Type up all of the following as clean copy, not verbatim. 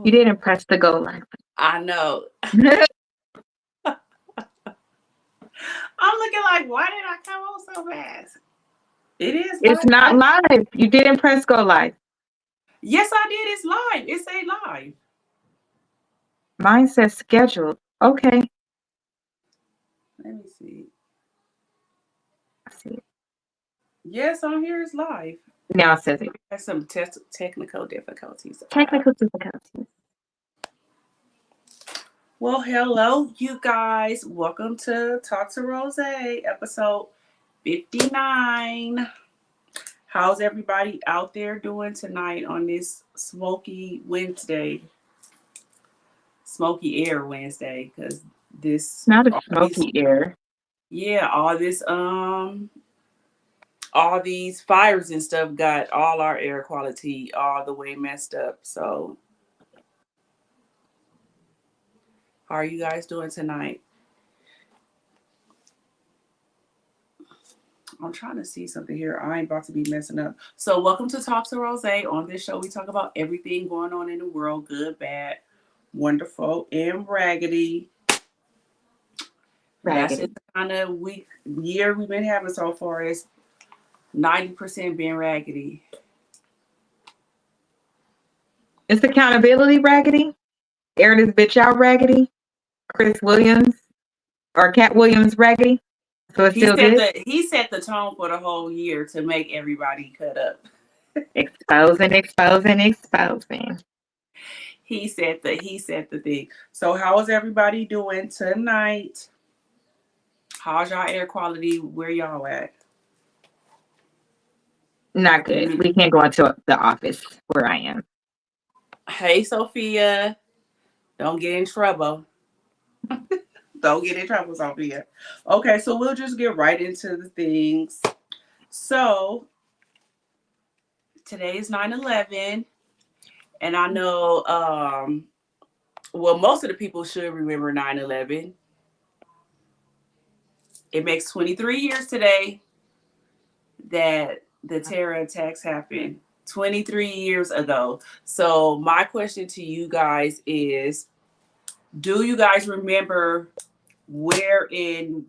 You didn't press the go live. I know. I'm looking like, why did I come on so fast? It is It's live. not live. You didn't press go live. Yes, I did. It's live. It's a live. Mine says scheduled. Okay. Let me see. See. Yes, on here it's live. Now it says it. Has some technical difficulties. Technical difficulties. Well, hello, you guys. Welcome to Talk to Rose, episode 59. How's everybody out there doing tonight on this smoky Wednesday? Smoky air Wednesday, because this Not a smoky air. Yeah, all these fires and stuff got all our air quality all the way messed up. So how are you guys doing tonight? I'm trying to see something here. I ain't about to be messing up. So welcome to Talk to Rose. On this show, we talk about everything going on in the world, good, bad, wonderful, and raggedy. That's just the kind of year we've been having so far. Is 90% being raggedy. It's accountability raggedy. Air this bitch out raggedy. Chris Williams or Cat Williams raggedy. So it's still good. He set the tone for the whole year to make everybody cut up. Exposing. He said the thing. So how is everybody doing tonight? How's y'all air quality? Where y'all at? Not good. We can't go into the office where I am. Hey, Sophia. Don't get in trouble. Don't get in trouble, Sophia. Okay, so we'll just get right into the things. So today is 9/11. And I know, most of the people should remember 9/11. It makes 23 years today that the terror attacks happened. 23 years ago. So my question to you guys is, do you guys remember where you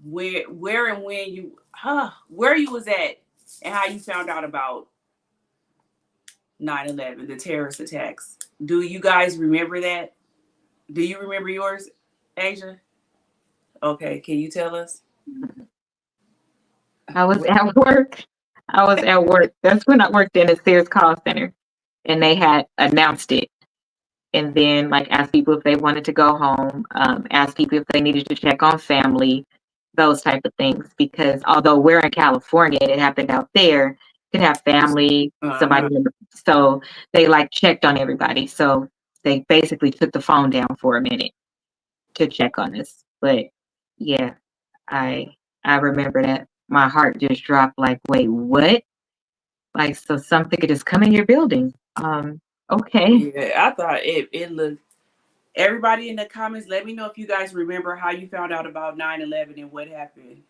was at and how you found out about 9/11, the terrorist attacks? Do you guys remember that? Do you remember yours, Asia? Okay, can you tell us? I was at work. That's when I worked in a Sears call center, and they had announced it. And then, like, asked people if they wanted to go home, asked people if they needed to check on family, those type of things. Because although we're in California, and it happened out there, you could have family, somebody. So they like checked on everybody. So they basically took the phone down for a minute to check on us. But yeah, I remember that. My heart just dropped. Like, wait, what? Like, so something could just come in your building. Okay. Yeah, I thought it looked. Everybody in the comments, let me know if you guys remember how you found out about 9/11 and what happened.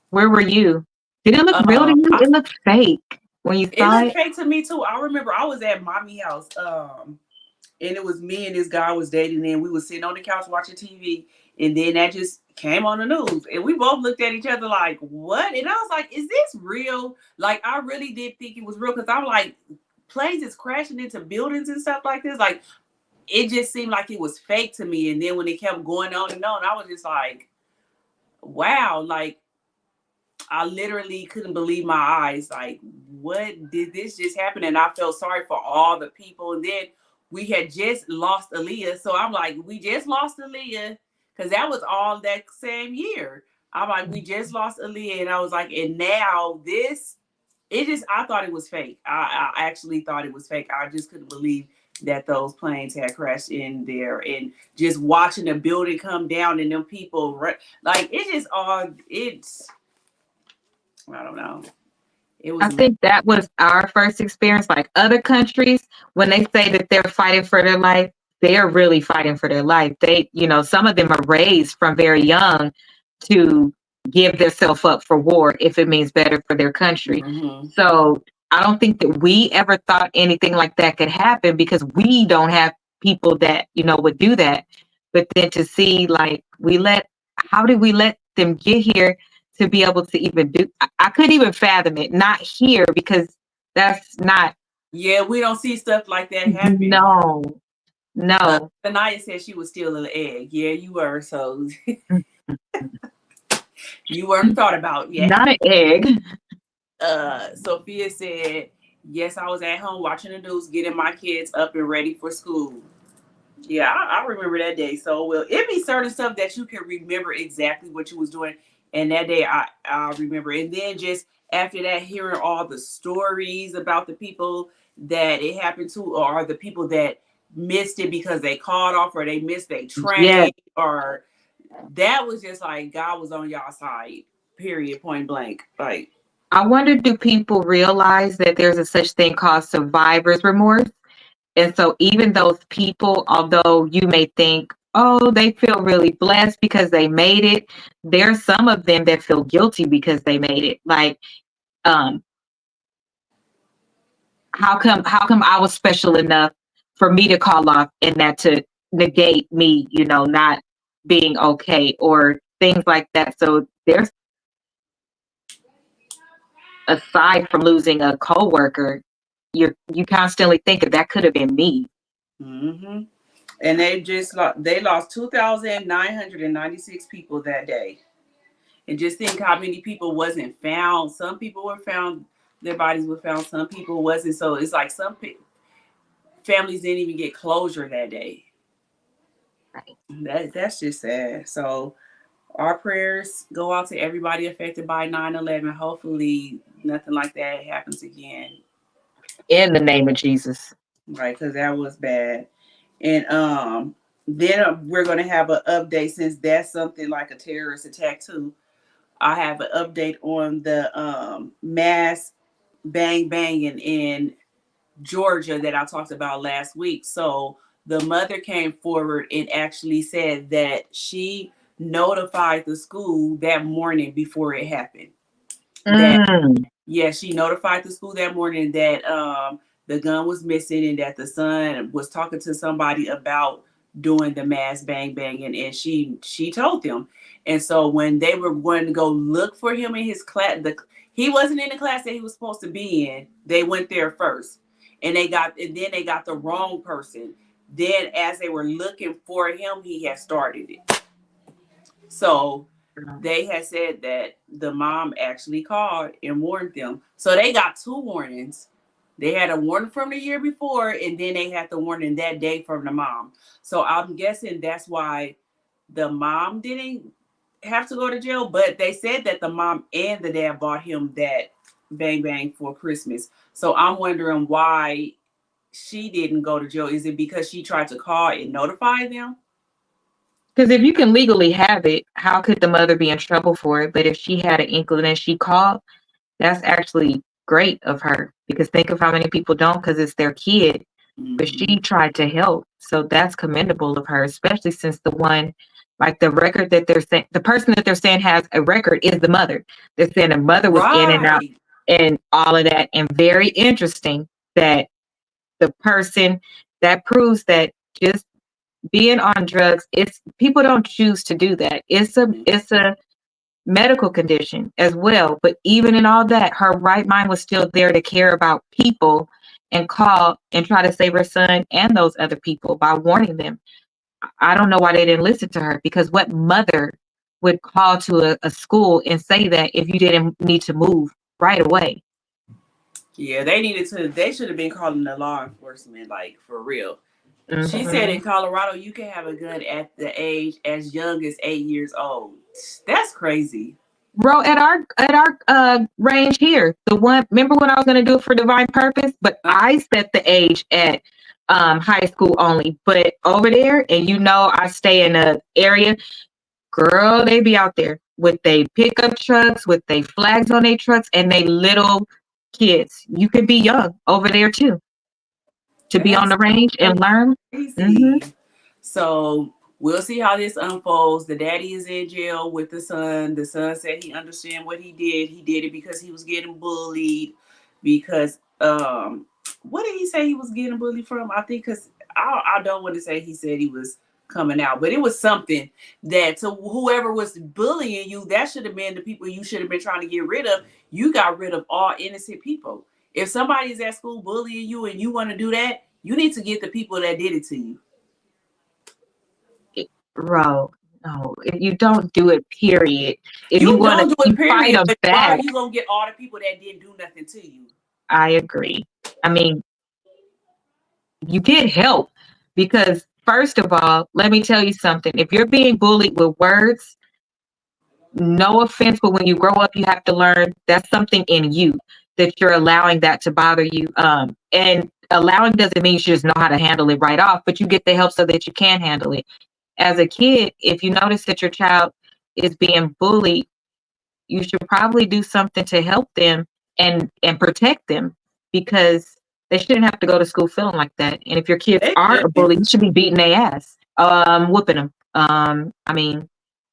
Where were you? Did it look real to you? It looked fake when you saw it. It looked fake to me too. I remember I was at mommy house, and it was me and this guy I was dating, and we was sitting on the couch watching TV, and then that just came on the news, and we both looked at each other like, what? And I was like, is this real? Like, I really did think it was real, because I'm like, planes is crashing into buildings and stuff like this. Like, it just seemed like it was fake to me. And then when it kept going on and on, I was just like, wow, like, I literally couldn't believe my eyes. Like, what did this just happen? And I felt sorry for all the people. And then we had just lost Aaliyah. So I'm like, we just lost Aaliyah, because that was all that same year. I'm like, we just lost Aaliyah. And I was like, and now this, I thought it was fake. I actually thought it was fake. I just couldn't believe that those planes had crashed in there, and just watching the building come down and them people, like, I don't know. I think that was our first experience. Like, other countries, when they say that they're fighting for their life, they're really fighting for their life. They, some of them are raised from very young to give themselves up for war if it means better for their country. Mm-hmm. So I don't think that we ever thought anything like that could happen, because we don't have people that, would do that. But then to see, like, how did we let them get here to be able to even do, I couldn't even fathom it. Not here, because that's not, Yeah, we don't see stuff like that happen. No. Anaya said she was still an egg. Yeah, you were. So you weren't thought about yet. Not an egg. Sophia said, yes, I was at home watching the news, getting my kids up and ready for school. Yeah, I remember that day so well. It be certain stuff that you can remember exactly what you was doing. And that day I remember. And then just after that, hearing all the stories about the people that it happened to, or the people that missed it because they called off or they missed their train, or that was just like God was on y'all side, period, point blank. Like, I wonder, do people realize that there's a such thing called survivor's remorse? And so even those people, although you may think, oh, they feel really blessed because they made it, there's some of them that feel guilty because they made it. Like, how come I was special enough for me to call off and that to negate me, not being okay, or things like that. So there's, aside from losing a coworker, you constantly think that could have been me. mm-hmm. And they lost 2,996 people that day. And just think how many people wasn't found. Some people were found, their bodies were found. Some people wasn't. So it's like some families didn't even get closure that day. Right. That's just sad. So our prayers go out to everybody affected by 9/11. Hopefully nothing like that happens again. In the name of Jesus. Right, because that was bad. And then we're going to have an update, since that's something like a terrorist attack too. I have an update on the mass banging in Georgia that I talked about last week. So the mother came forward and actually said that she notified the school that morning before it happened. She notified the school that morning that the gun was missing and that the son was talking to somebody about doing the mass banging, and she told them. And so when they were going to go look for him in his class, he wasn't in the class that he was supposed to be in. They went there first, and then they got the wrong person. Then as they were looking for him, he had started it. So they had said that the mom actually called and warned them. So they got two warnings. They had a warning from the year before, and then they had the warning that day from the mom. So I'm guessing that's why the mom didn't have to go to jail. But they said that the mom and the dad bought him that bang for Christmas. So I'm wondering why she didn't go to jail. Is it because she tried to call and notify them? Because if you can legally have it, how could the mother be in trouble for it? But if she had an inkling and she called, that's actually great of her. Because think of how many people don't, because it's their kid. Mm-hmm. But she tried to help. So that's commendable of her, especially since the record that they're saying, the person that they're saying has a record is the mother. They're saying the mother was in and out and all of that. And very interesting that the person that proves that just being on drugs, it's people don't choose to do that. It's a medical condition as well. But even in all that, her right mind was still there to care about people and call and try to save her son and those other people by warning them. I don't know why they didn't listen to her, because what mother would call to a school and say that if you didn't need to move right away? Yeah, they should have been calling the law enforcement, like, for real. Mm-hmm. She said in Colorado, you can have a gun at the age as young as 8 years old. That's crazy. Bro, at our range here, remember when I was going to do it for divine purpose, but I set the age at high school only. But over there, and I stay in an area, girl, they be out there with they pickup trucks, with they flags on their trucks, and they little kids. You could be young over there too, to be on the range and learn. Mm-hmm. So we'll see how this unfolds. The daddy is in jail with the son. The son said he understand what he did. He did it because he was getting bullied. Because what did he say he was getting bullied from? I think because I don't want to say he said he was coming out, but it was something that to whoever was bullying you, that should have been the people you should have been trying to get rid of. You got rid of all innocent people. If somebody's at school bullying you and you want to do that, you need to get the people that did it to you. Bro, no, if you don't do it, period. If You want don't do it, to fight period. them But why back, are you gonna get all the people that didn't do nothing to you? I agree. I mean, you get help because first of all, let me tell you something. If you're being bullied with words, no offense, but when you grow up, you have to learn that's something in you that you're allowing that to bother you. And allowing doesn't mean you just know how to handle it right off, but you get the help so that you can handle it. As a kid, if you notice that your child is being bullied, you should probably do something to help them and protect them because they shouldn't have to go to school feeling like that. And if your kids are a bully, you should be beating their ass, whooping them. I mean,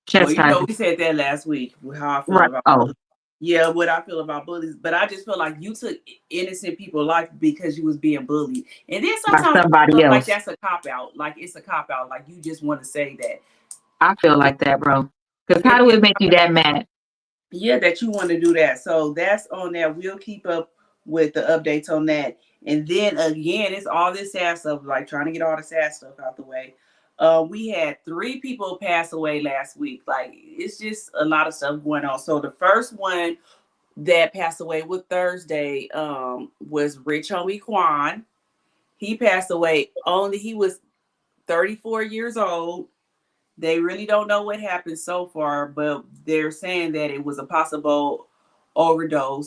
chastising. We said that last week. How I feel Right. about bullies. Yeah, what I feel about bullies, but I just feel like you took innocent people's life because you was being bullied, and then sometimes by somebody else. Like that's a cop out. Like it's a cop out. Like you just want to say that. I feel like that, bro. Because how do it make you that mad? Yeah, that you want to do that. So that's on there. We'll keep up with the updates on that. And then again, it's all this sad stuff, like trying to get all the sad stuff out the way. We had 3 people pass away last week. Like it's just a lot of stuff going on. So the first one that passed away was Thursday was Rich Homie Quan. He passed away he was 34 years old. They really don't know what happened so far, but they're saying that it was a possible overdose.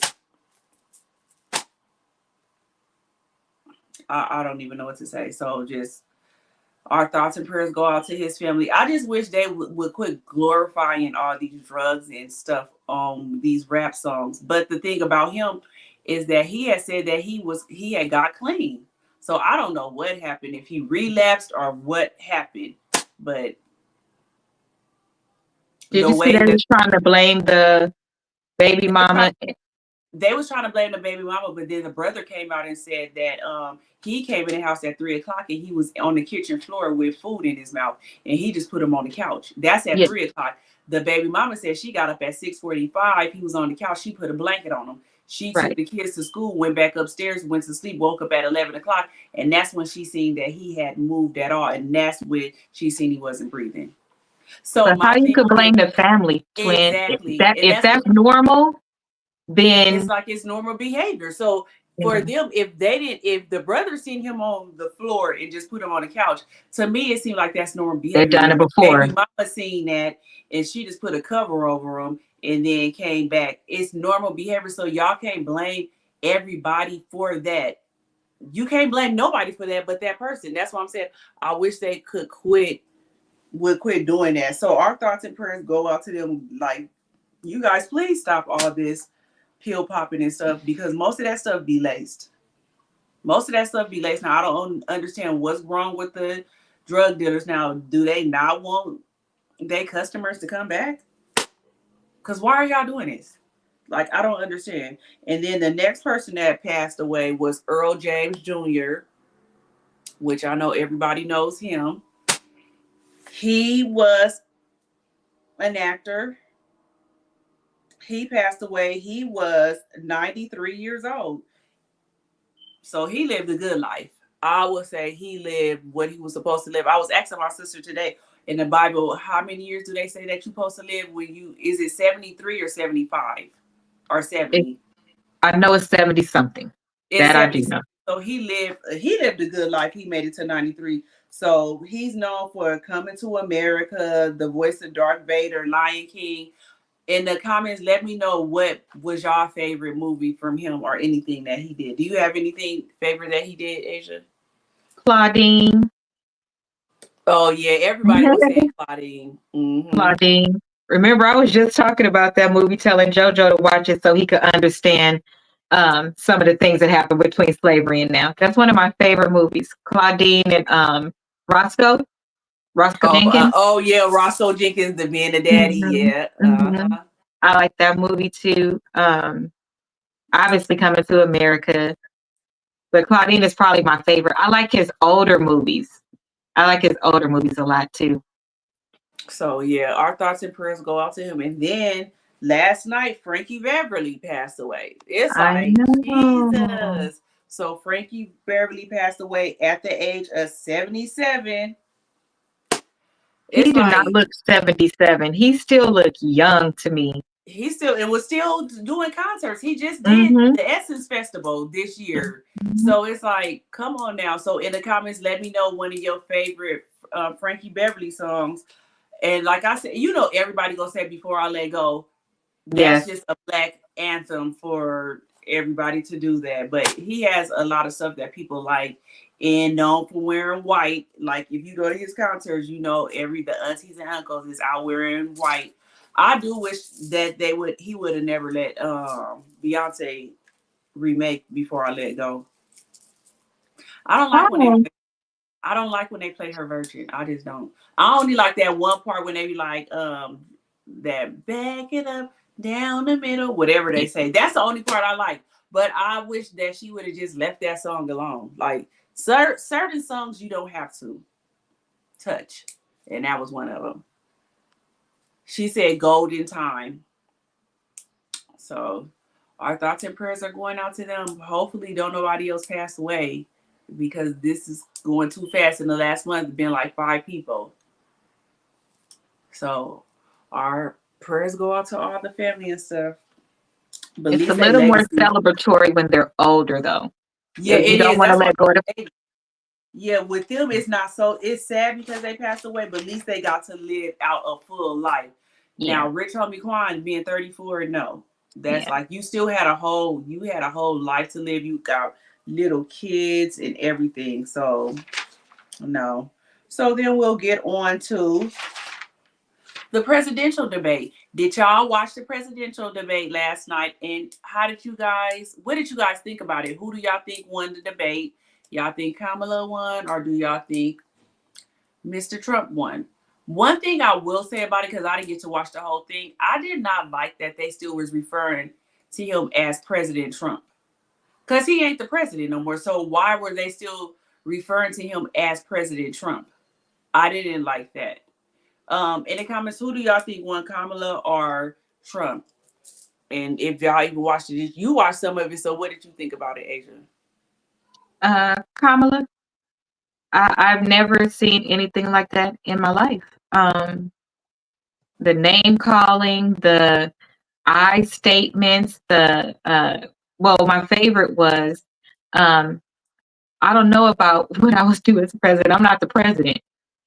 I don't even know what to say. So just our thoughts and prayers go out to his family. I just wish they would quit glorifying all these drugs and stuff on these rap songs. But the thing about him is that he had said that he had got clean. So I don't know what happened, if he relapsed or what happened. But did you see that he was trying to blame the baby mama? They was trying to blame the baby mama, but then the brother came out and said that he came in the house at 3:00 and he was on the kitchen floor with food in his mouth, and he just put him on the couch. That's at 3:00. The baby mama said she got up at 6:45. He was on the couch. She put a blanket on him. She took the kids to school, went back upstairs, went to sleep, woke up at 11:00, and that's when she seen that he hadn't moved at all, and that's when she seen he wasn't breathing. So how you could blame the family, twin? Exactly. If that's normal, then it's like it's normal behavior. So for them, if the brother seen him on the floor and just put him on the couch, to me it seemed like that's normal behavior. They've done it before. Baby mama seen that and she just put a cover over him and then came back. It's normal behavior. So y'all can't blame everybody for that. You can't blame nobody for that but that person. That's why I'm saying I wish they would quit doing that. So our thoughts and prayers go out to them. Like, you guys, please stop all this pill popping and stuff, because most of that stuff be laced. Now, I don't understand what's wrong with the drug dealers. Now, do they not want their customers to come back? Because why are y'all doing this? Like, I don't understand. And then the next person that passed away was Earl James Jr., which I know everybody knows him. He was an actor. He passed away. He was 93 years old. So he lived a good life. I would say he lived what he was supposed to live. I was asking my sister today in the Bible, how many years do they say that you're supposed to live is it 73 or 75 or 70? I know it's 70 something. That I do know. So he lived a good life. He made it to 93. So he's known for Coming to America, the voice of Darth Vader, Lion King. In the comments, let me know what was your favorite movie from him or anything that he did. Do you have anything favorite that he did, Asia? Claudine. Oh, yeah. Everybody was saying Claudine. Mm-hmm. Claudine. Remember, I was just talking about that movie, telling JoJo to watch it so he could understand some of the things that happened between slavery and now. That's one of my favorite movies. Claudine and Roscoe Jenkins. Yeah, Roscoe Jenkins, the being the daddy. Mm-hmm. Yeah. Mm-hmm. I like that movie too. Obviously, Coming to America. But Claudine is probably my favorite. I like his older movies. I like his older movies a lot too. So yeah, our thoughts and prayers go out to him. And then last night, Frankie Beverly passed away. It's I like know. Jesus. So Frankie Beverly passed away at the age of 77. He It's did not like look 77. He still looked young to me. he still and was still doing concerts. He just did Mm-hmm. the Essence Festival this year. So it's like, come on now. So in the comments, let me know one of your favorite Frankie Beverly songs. And like I said, everybody gonna say before I let go, that's Yes. just a black anthem for everybody to do that. But he has a lot of stuff that people like and known for wearing white. Like if you go to his concerts, the aunties and uncles is out wearing white. I do wish that he would have never let Beyonce remake Before I Let Go. I don't like when they Oh, I don't like when they play her version. I just don't. I only like that one part when they be like, that back it up, down the middle, whatever they say. That's the only part I like. But I wish that she would have just left that song alone. Like certain songs you don't have to touch. And that was one of them. She said golden time. So our thoughts and prayers are going out to them. Hopefully don't nobody else pass away because this is going too fast. In the last month, it's been like 5 people. So our prayers go out to all the family and stuff. But at it's a least they little more legacy. celebratory when they're older, though. Yeah, You it don't is. want to That's why. let go of the. Yeah, with them, it's not so. It's sad because they passed away, but at least they got to live out a full life. Yeah, Now, Rich Homie Quan being 34, no, that's yeah. like you still had you had a whole life to live. You got little kids and everything. So no. So then we'll get on to the presidential debate. Did y'all watch the presidential debate last night? And what did you guys think about it? Who do y'all think won the debate? Y'all think Kamala won, or do y'all think Mr. Trump won? One thing I will say about it, because I didn't get to watch the whole thing, I did not like that they still was referring to him as President Trump. Because he ain't the president no more. So why were they still referring to him as President Trump? I didn't like that. In the comments, who do y'all think won, Kamala or Trump? And if y'all even watched it, you watched some of it. So what did you think about it, Asia? Kamala. I've never seen anything like that in my life. The name calling, the I statements, my favorite was, um, I don't know about what I was doing as president. I'm not the president,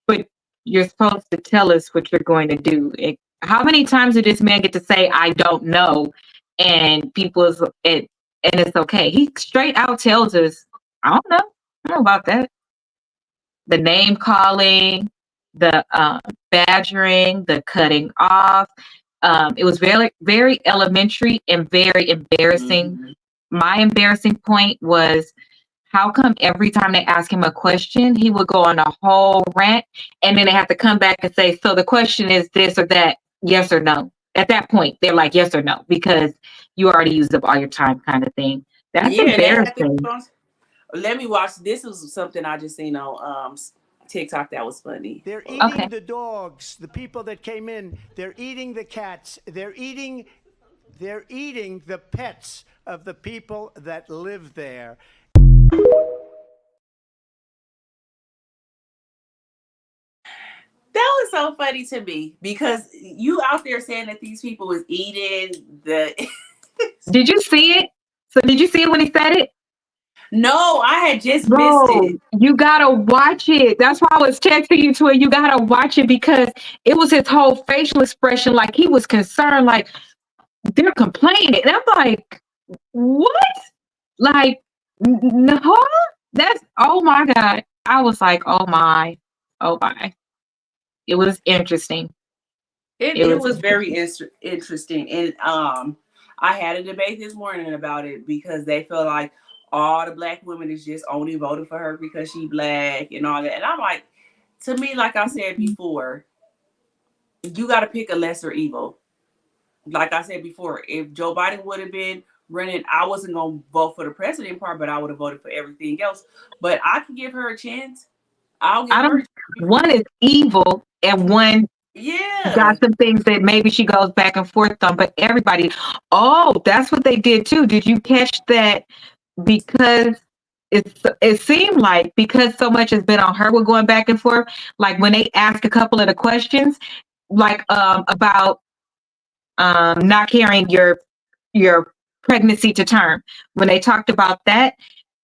but you're supposed to tell us what you're going to do. How many times did this man get to say, I don't know? And and it's okay. He straight out tells us, I don't know. I don't know about that. The name calling, the badgering, the cutting off. It was very, very elementary and very embarrassing. Mm-hmm. My embarrassing point was how come every time they ask him a question, he would go on a whole rant and then they have to come back and say, so the question is this or that, yes or no. At that point, they're like, yes or no, because you already used up all your time kind of thing. That's Yeah, and they had to keep embarrassing. on. Let me watch. This was something I just seen on TikTok that was funny. They're Okay. eating the dogs, the people that came in. They're eating the cats. They're eating the pets of the people that live there. That was so funny to me because you out there saying that these people was eating the. Did you see it? So did you see it when he said it? No, I had just missed Bro, it. you gotta watch it. That's why I was texting you to it. You gotta watch it because it was his whole facial expression, like he was concerned, like they're complaining. And I'm like, what? Like, no, that's oh my god. I was like, oh my. It was interesting. It It was was very interesting. interesting, and I had a debate this morning about it because they feel like all the black women is just only voting for her because she black and all that, and I'm like, to me, like I said before, you got to pick a lesser evil. Like I said before, if Joe Biden would have been running. I wasn't gonna vote for the president part, but I would have voted for everything else. But I can give her a chance. I'll give I her a don't. chance. One is evil, and one Yeah. got some things that maybe she goes back and forth on. But everybody, oh, that's what they did too. Did you catch that? Because it seemed like because so much has been on her, we're going back and forth. Like when they ask a couple of the questions, like about not carrying your pregnancy to term. When they talked about that,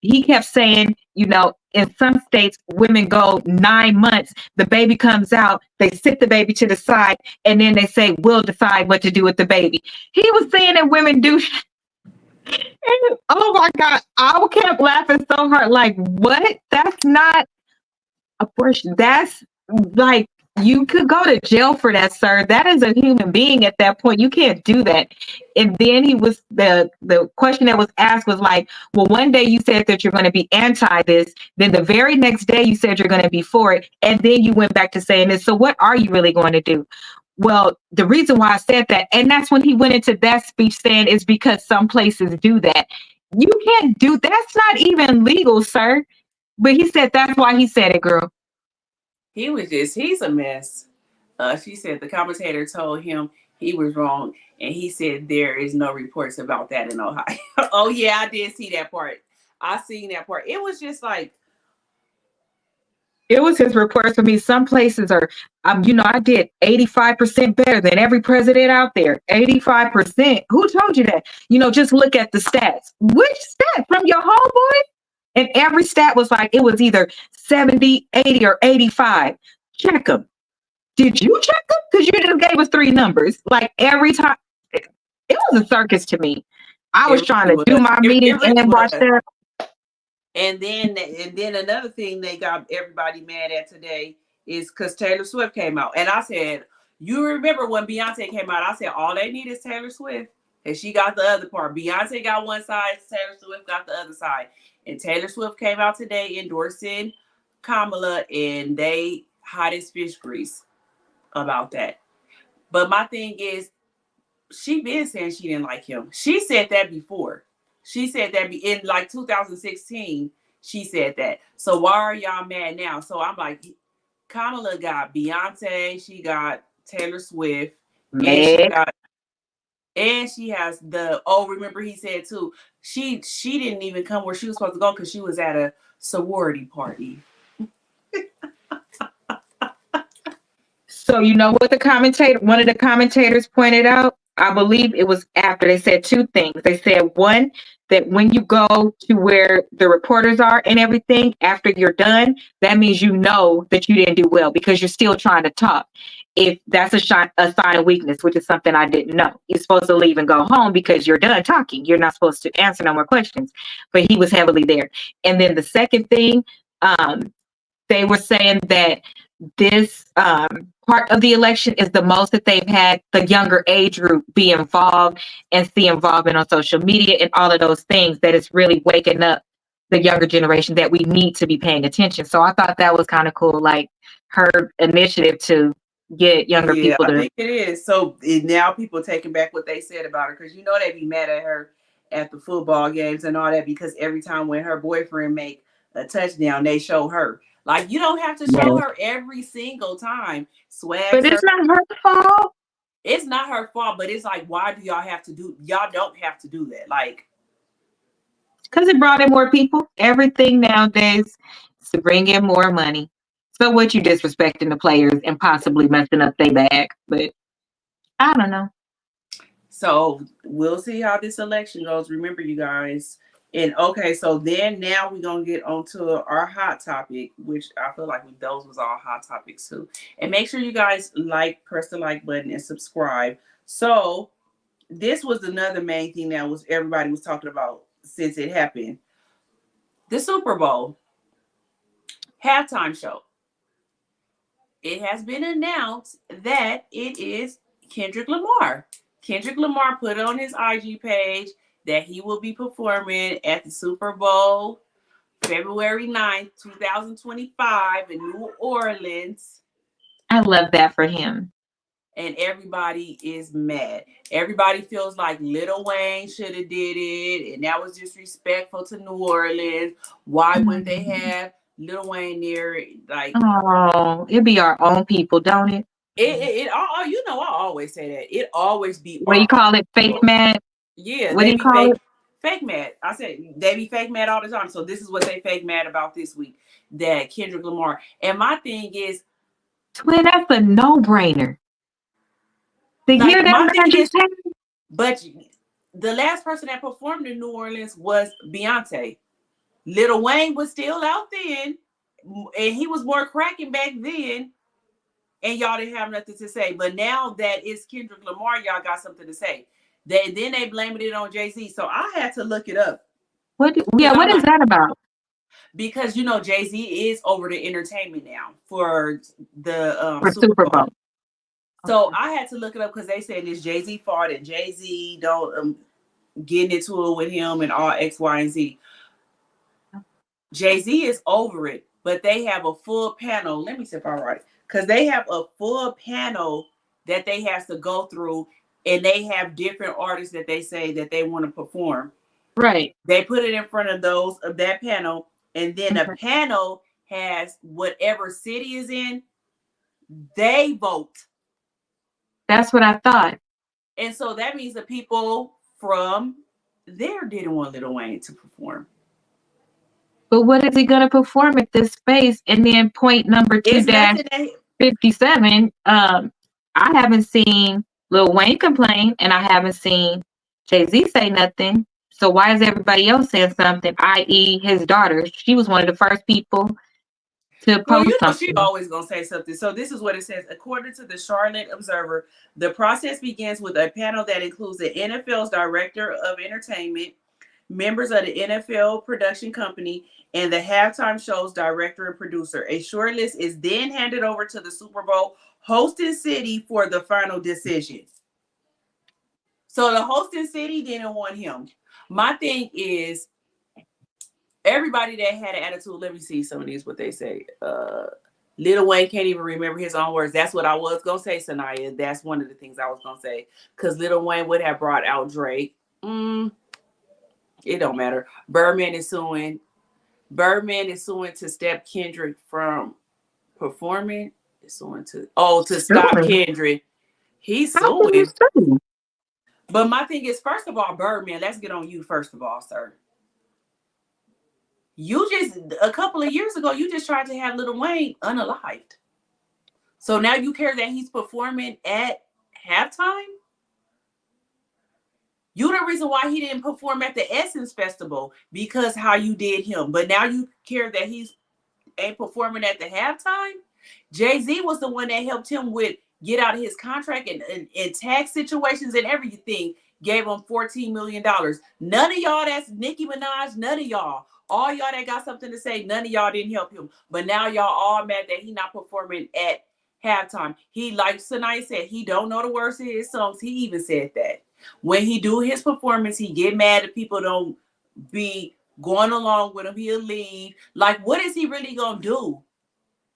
he kept saying, in some states, women go 9 months, the baby comes out, they sit the baby to the side, and then they say, we'll decide what to do with the baby. He was saying that women do. Oh my God. I kept laughing so hard. Like, what? That's not abortion. That's like you could go to jail for that, sir. That is a human being at that point. You can't do that. And then he was the question that was asked was like, well, one day you said that you're going to be anti this, then the very next day you said you're going to be for it, and then you went back to saying this. So what are you really going to do? Well, the reason why I said that, and that's when he went into that speech saying is because some places do that. You can't do that's not even legal, sir. But he said that's why he said it, girl. He's a mess. She said the commentator told him he was wrong, and he said there is no reports about that in Ohio. Oh yeah, I did see that part. I seen that part. It was just like, it was his reports for me. Some places are, I did 85% better than every president out there. 85%. Who told you that? Just look at the stats. Which stat? From your homeboy? And every stat was like, it was either 70, 80, or 85. Check them. Did you check them? Because you just gave us three numbers. Like every time. It was a circus to me. I was it trying really to do was. my It meeting really and watch was. that. And then another thing they got everybody mad at today is because Taylor Swift came out. And I said, you remember when Beyonce came out, I said, all they need is Taylor Swift. And she got the other part. Beyonce got one side, Taylor Swift got the other side. And Taylor Swift came out today endorsing Kamala, and they hot as fish grease about that. But my thing is, she been saying she didn't like him. She said that before. She said that in like 2016. She said that. So why are y'all mad now? So I'm like, Kamala got Beyonce. She got Taylor Swift, and Meg. she has the. Remember he said too. She didn't even come where she was supposed to go because she was at a sorority party. So you know what one of the commentators pointed out? I believe it was after they said two things. They said one, that when you go to where the reporters are and everything, after you're done, that means you know that you didn't do well because you're still trying to talk. If that's a sign of weakness, which is something I didn't know. You're supposed to leave and go home because you're done talking. You're not supposed to answer no more questions. But he was heavily there. And then the second thing, they were saying that this part of the election is the most that they've had the younger age group be involved and see involvement on social media and all of those things, that it's really waking up the younger generation that we need to be paying attention. So I thought that was kind of cool, like her initiative to get younger Yeah, people I to. think it is. So now people taking back what they said about her because they be mad at her at the football games and all that because every time when her boyfriend make a touchdown, they show her. Like you don't have to show her every single time. But Swag, it's not her fault. it's not her fault, but it's like, why do y'all have to do? Y'all don't have to do that. Like, Because it brought in more people. Everything nowadays is to bring in more money. So what, you disrespecting the players and possibly messing up their bag. But I don't know. so we'll see how this election goes. Remember, you guys. And okay, so then now we're gonna get onto our hot topic, which I feel like those was all hot topics too. And make sure you guys press the like button and subscribe. So this was another main thing that was everybody was talking about since it happened. The Super Bowl halftime show. It has been announced that it is Kendrick Lamar. Kendrick Lamar put it on his IG page that he will be performing at the Super Bowl February 9th, 2025 in New Orleans. I love that for him. and everybody is mad. Everybody feels like Lil Wayne should have did it, and that was disrespectful to New Orleans. Why wouldn't they have Lil Wayne there? Like, Oh, it be our own people, don't it? you know, I always say that. It always be What do you call it? Fake mad? Yeah, What do they you be call it? fake mad. I said they be fake mad all the time. So this is what they fake mad about this week. That Kendrick Lamar. And my thing is, Twin, that's a no-brainer. The like, year that my man thing is, just had, but the last person that performed in New Orleans was Beyonce. Lil Wayne was still out then, and he was more cracking back then, and y'all didn't have nothing to say. But now that it's Kendrick Lamar, y'all got something to say. Then they blamed it on Jay-Z. So I had to look it up. what is that about? Because, you know, Jay-Z is over the entertainment now for the For Super Bowl. So Okay. I had to look it up because they said it's Jay-Z fault and Jay-Z don't getting into it with him and all X, Y, and Z. Jay-Z is over it, but they have a full panel. Let me see if I'm right. Because they have a full panel that they have to go through, and they have different artists that they say that they want to perform. Right. They put it in front of that panel, and then the panel has whatever city is in, they vote. That's what I thought. And so that means the people from there didn't want Lil Wayne to perform. But what is he going to perform at this space? And then point number It's nothing that 2-57, I haven't seen Lil Wayne complain, and I haven't seen Jay-Z say nothing. So why is everybody else saying something, i.e. his daughter? She was one of the first people to Well, post you know, something. she always gonna say something. So this is what it says. According to the Charlotte Observer, the process begins with a panel that includes the NFL's director of entertainment, members of the NFL production company, and the halftime show's director and producer. A short list is then handed over to the Super Bowl hosting city for the final decision. So the hosting city didn't want him. My thing is, everybody that had an attitude, let me see some of these, what they say. Lil Wayne can't even remember his own words. That's what I was going to say, Sanaya. That's one of the things I was going to say. Because Lil Wayne would have brought out Drake. It don't matter. Birdman is suing to stop Kendrick from performing. It's suing to stop Kendrick. He's suing. But my thing is, first of all, Birdman, let's get on you first of all, sir. You just, a couple of years ago, you just tried to have Lil Wayne unalived. So now you care that he's performing at halftime? You the reason why he didn't perform at the Essence Festival, because how you did him. But now you care that he's ain't performing at the halftime? Jay-Z was the one that helped him with get out of his contract and tax situations and everything. Gave him $14 million. None of y'all that's Nicki Minaj, none of y'all. All y'all that got something to say, none of y'all didn't help him. But now y'all all mad that he not performing at halftime. He, like Sanaya said, he don't know the words of his songs. He even said that. When he do his performance, he get mad if people don't be going along with him. He'll leave. Like, what is he really gonna do?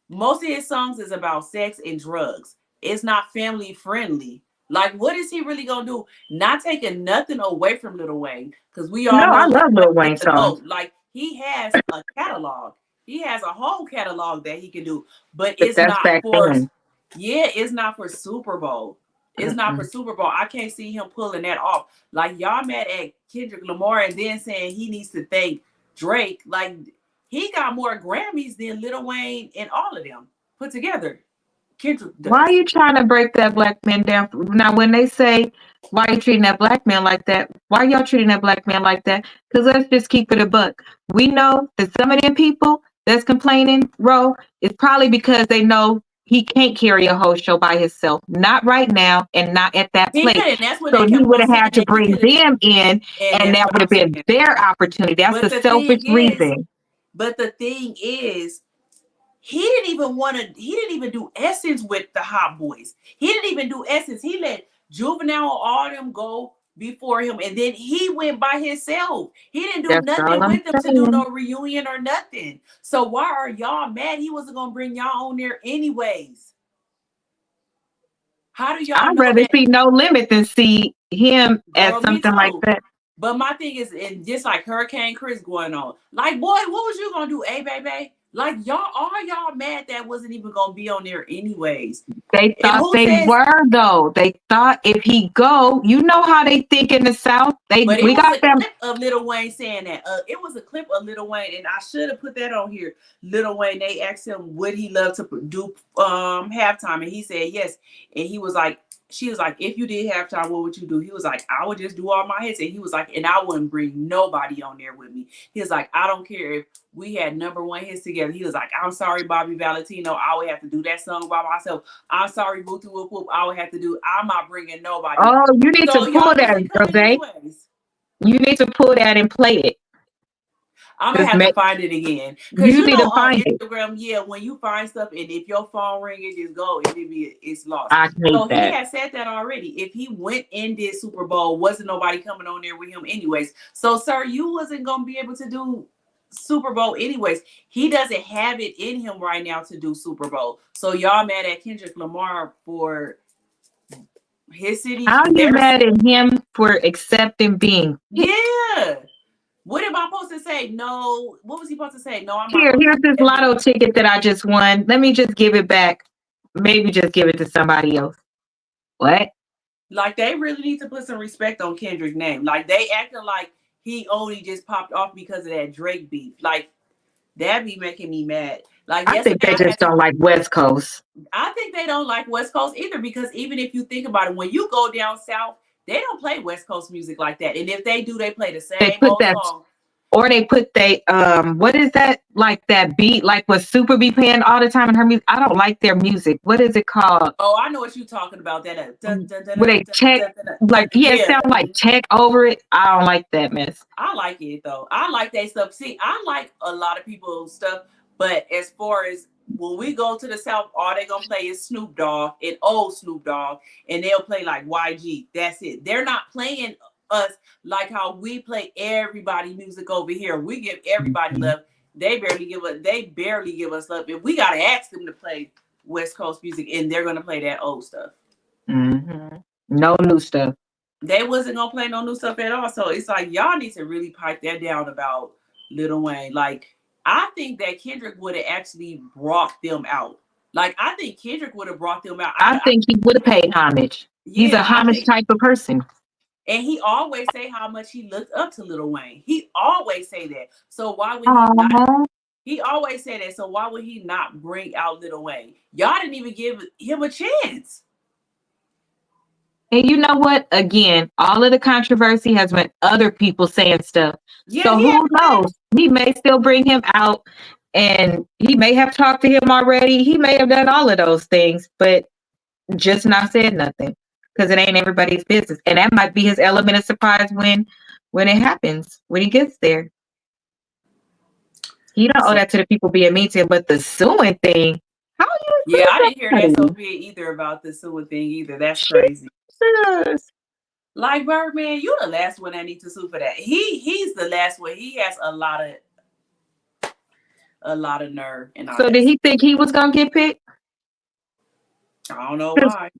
Most of his songs is about sex and drugs. It's not family friendly. Like, what is he really gonna do? Not taking nothing away from Lil Wayne, because we all know I love Lil Wayne songs. Like, he has a catalog. He has a whole catalog that he can do, but it's not for. Yeah, it's not for Super Bowl. It's not for Super Bowl. I can't see him pulling that off. Like, y'all mad at Kendrick Lamar and then saying he needs to thank Drake. Like, he got more Grammys than Lil Wayne and all of them put together. Kendrick does. Why are you trying to break that black man down? Now, when they say, why are you treating that black man like that? Why y'all treating that black man like that? Because let's just keep it a buck. We know that some of them people that's complaining, Ro, is probably because they know he can't carry a whole show by himself. Not right now and not at that place. So he would have had to bring them in, and that would have been their opportunity. That's a selfish reason. But the thing is, he didn't even do Essence with the Hot Boys. He didn't even do Essence. He let Juvenile and all them go before him, and then he went by himself. He didn't do nothing with them to do no reunion or nothing. So why are y'all mad? He wasn't gonna bring y'all on there anyways. How do y'all I'd know rather that? see No Limit than see him as Girl, me something like too. that. But my thing is, and just like Hurricane Chris going on, like, boy, what was you gonna do, baby? Like, y'all, all y'all mad that wasn't even gonna be on there anyways. They And thought who they says? were though. They thought if he go, you know how they think in the South. But it We was got a them. clip of Lil Wayne saying that. It was a clip of Lil Wayne, and I should have put that on here. Lil Wayne, they asked him would he love to do halftime, and he said yes. And he was like, she was like, if you did halftime, what would you do? He was like, I would just do all my hits. And he was like, and I wouldn't bring nobody on there with me. He was like, I don't care if we had #1 hits together. He was like, I'm sorry, Bobby Valentino, I would have to do that song by myself. I'm sorry, Booty Whoop Whoop, I would have to do. I'm not bringing nobody. Oh, you need So to y'all pull that, wasn't coming Jose. anyways. You need to pull that and play it. I'm gonna have to find it again, because You need to on find it. Instagram, yeah, when you find stuff and if your phone ring, it just go, it's lost. I hate So he that. had said that already. If he went and did Super Bowl, wasn't nobody coming on there with him anyways. So, sir, you wasn't gonna be able to do Super Bowl anyways. He doesn't have it in him right now to do Super Bowl. So y'all mad at Kendrick Lamar for his city? I'll get mad at him for accepting being picked. Yeah. What am I supposed to say? No. What was he supposed to say? No, I'm Here's not. this lotto ticket that I just won. Let me just give it back. Maybe just give it to somebody else. What? Like, they really need to put some respect on Kendrick's name. Like, they acting like he only just popped off because of that Drake beef. Like, that be making me mad. Like, I think they just don't like West Coast. I think they don't like West Coast either, because even if you think about it, when you go down south, they don't play West Coast music like that. And if they do, they play the same old song. Or they put what is that, like that beat, like what Super be playing all the time in her music? I don't like their music. What is it called? Oh, I know what you're talking about. That where they check, like, yeah, sound like tech over it. I don't like that mess. I like it though. I like that stuff. See, I like a lot of people's stuff, but as far as when we go to the South, all they gonna play is Snoop Dogg and old Snoop Dogg, and they'll play like YG. That's it. They're not playing us like how we play everybody music over here. We give everybody love. They barely give us love. If we gotta ask them to play West Coast music, and they're gonna play that old stuff. Mm-hmm. No new stuff. They wasn't gonna play no new stuff at all. So it's like, y'all need to really pipe that down about Lil Wayne. Like, I think that Kendrick would have actually brought them out. Like, I think Kendrick would have brought them out. I think he would have paid homage. Yeah, he's a homage type of person. And he always say how much he looked up to Lil Wayne. He always say that. So why would he not? He always say that. So why would he not bring out Lil Wayne? Y'all didn't even give him a chance. And you know what? Again, all of the controversy has been other people saying stuff. Yeah, so who knows? He may still bring him out, and he may have talked to him already. He may have done all of those things, but just not said nothing, because it ain't everybody's business. And that might be his element of surprise when it happens, when he gets there. He don't owe that to the people being mean to him, but the suing thing, how you? Yeah, I didn't hear that Sophia either about the suing thing either. That's crazy. Like, Birdman, you the last one that needs to sue for that. He's the last one. He has a lot of nerve. And so did he think he was gonna get picked? I don't know why.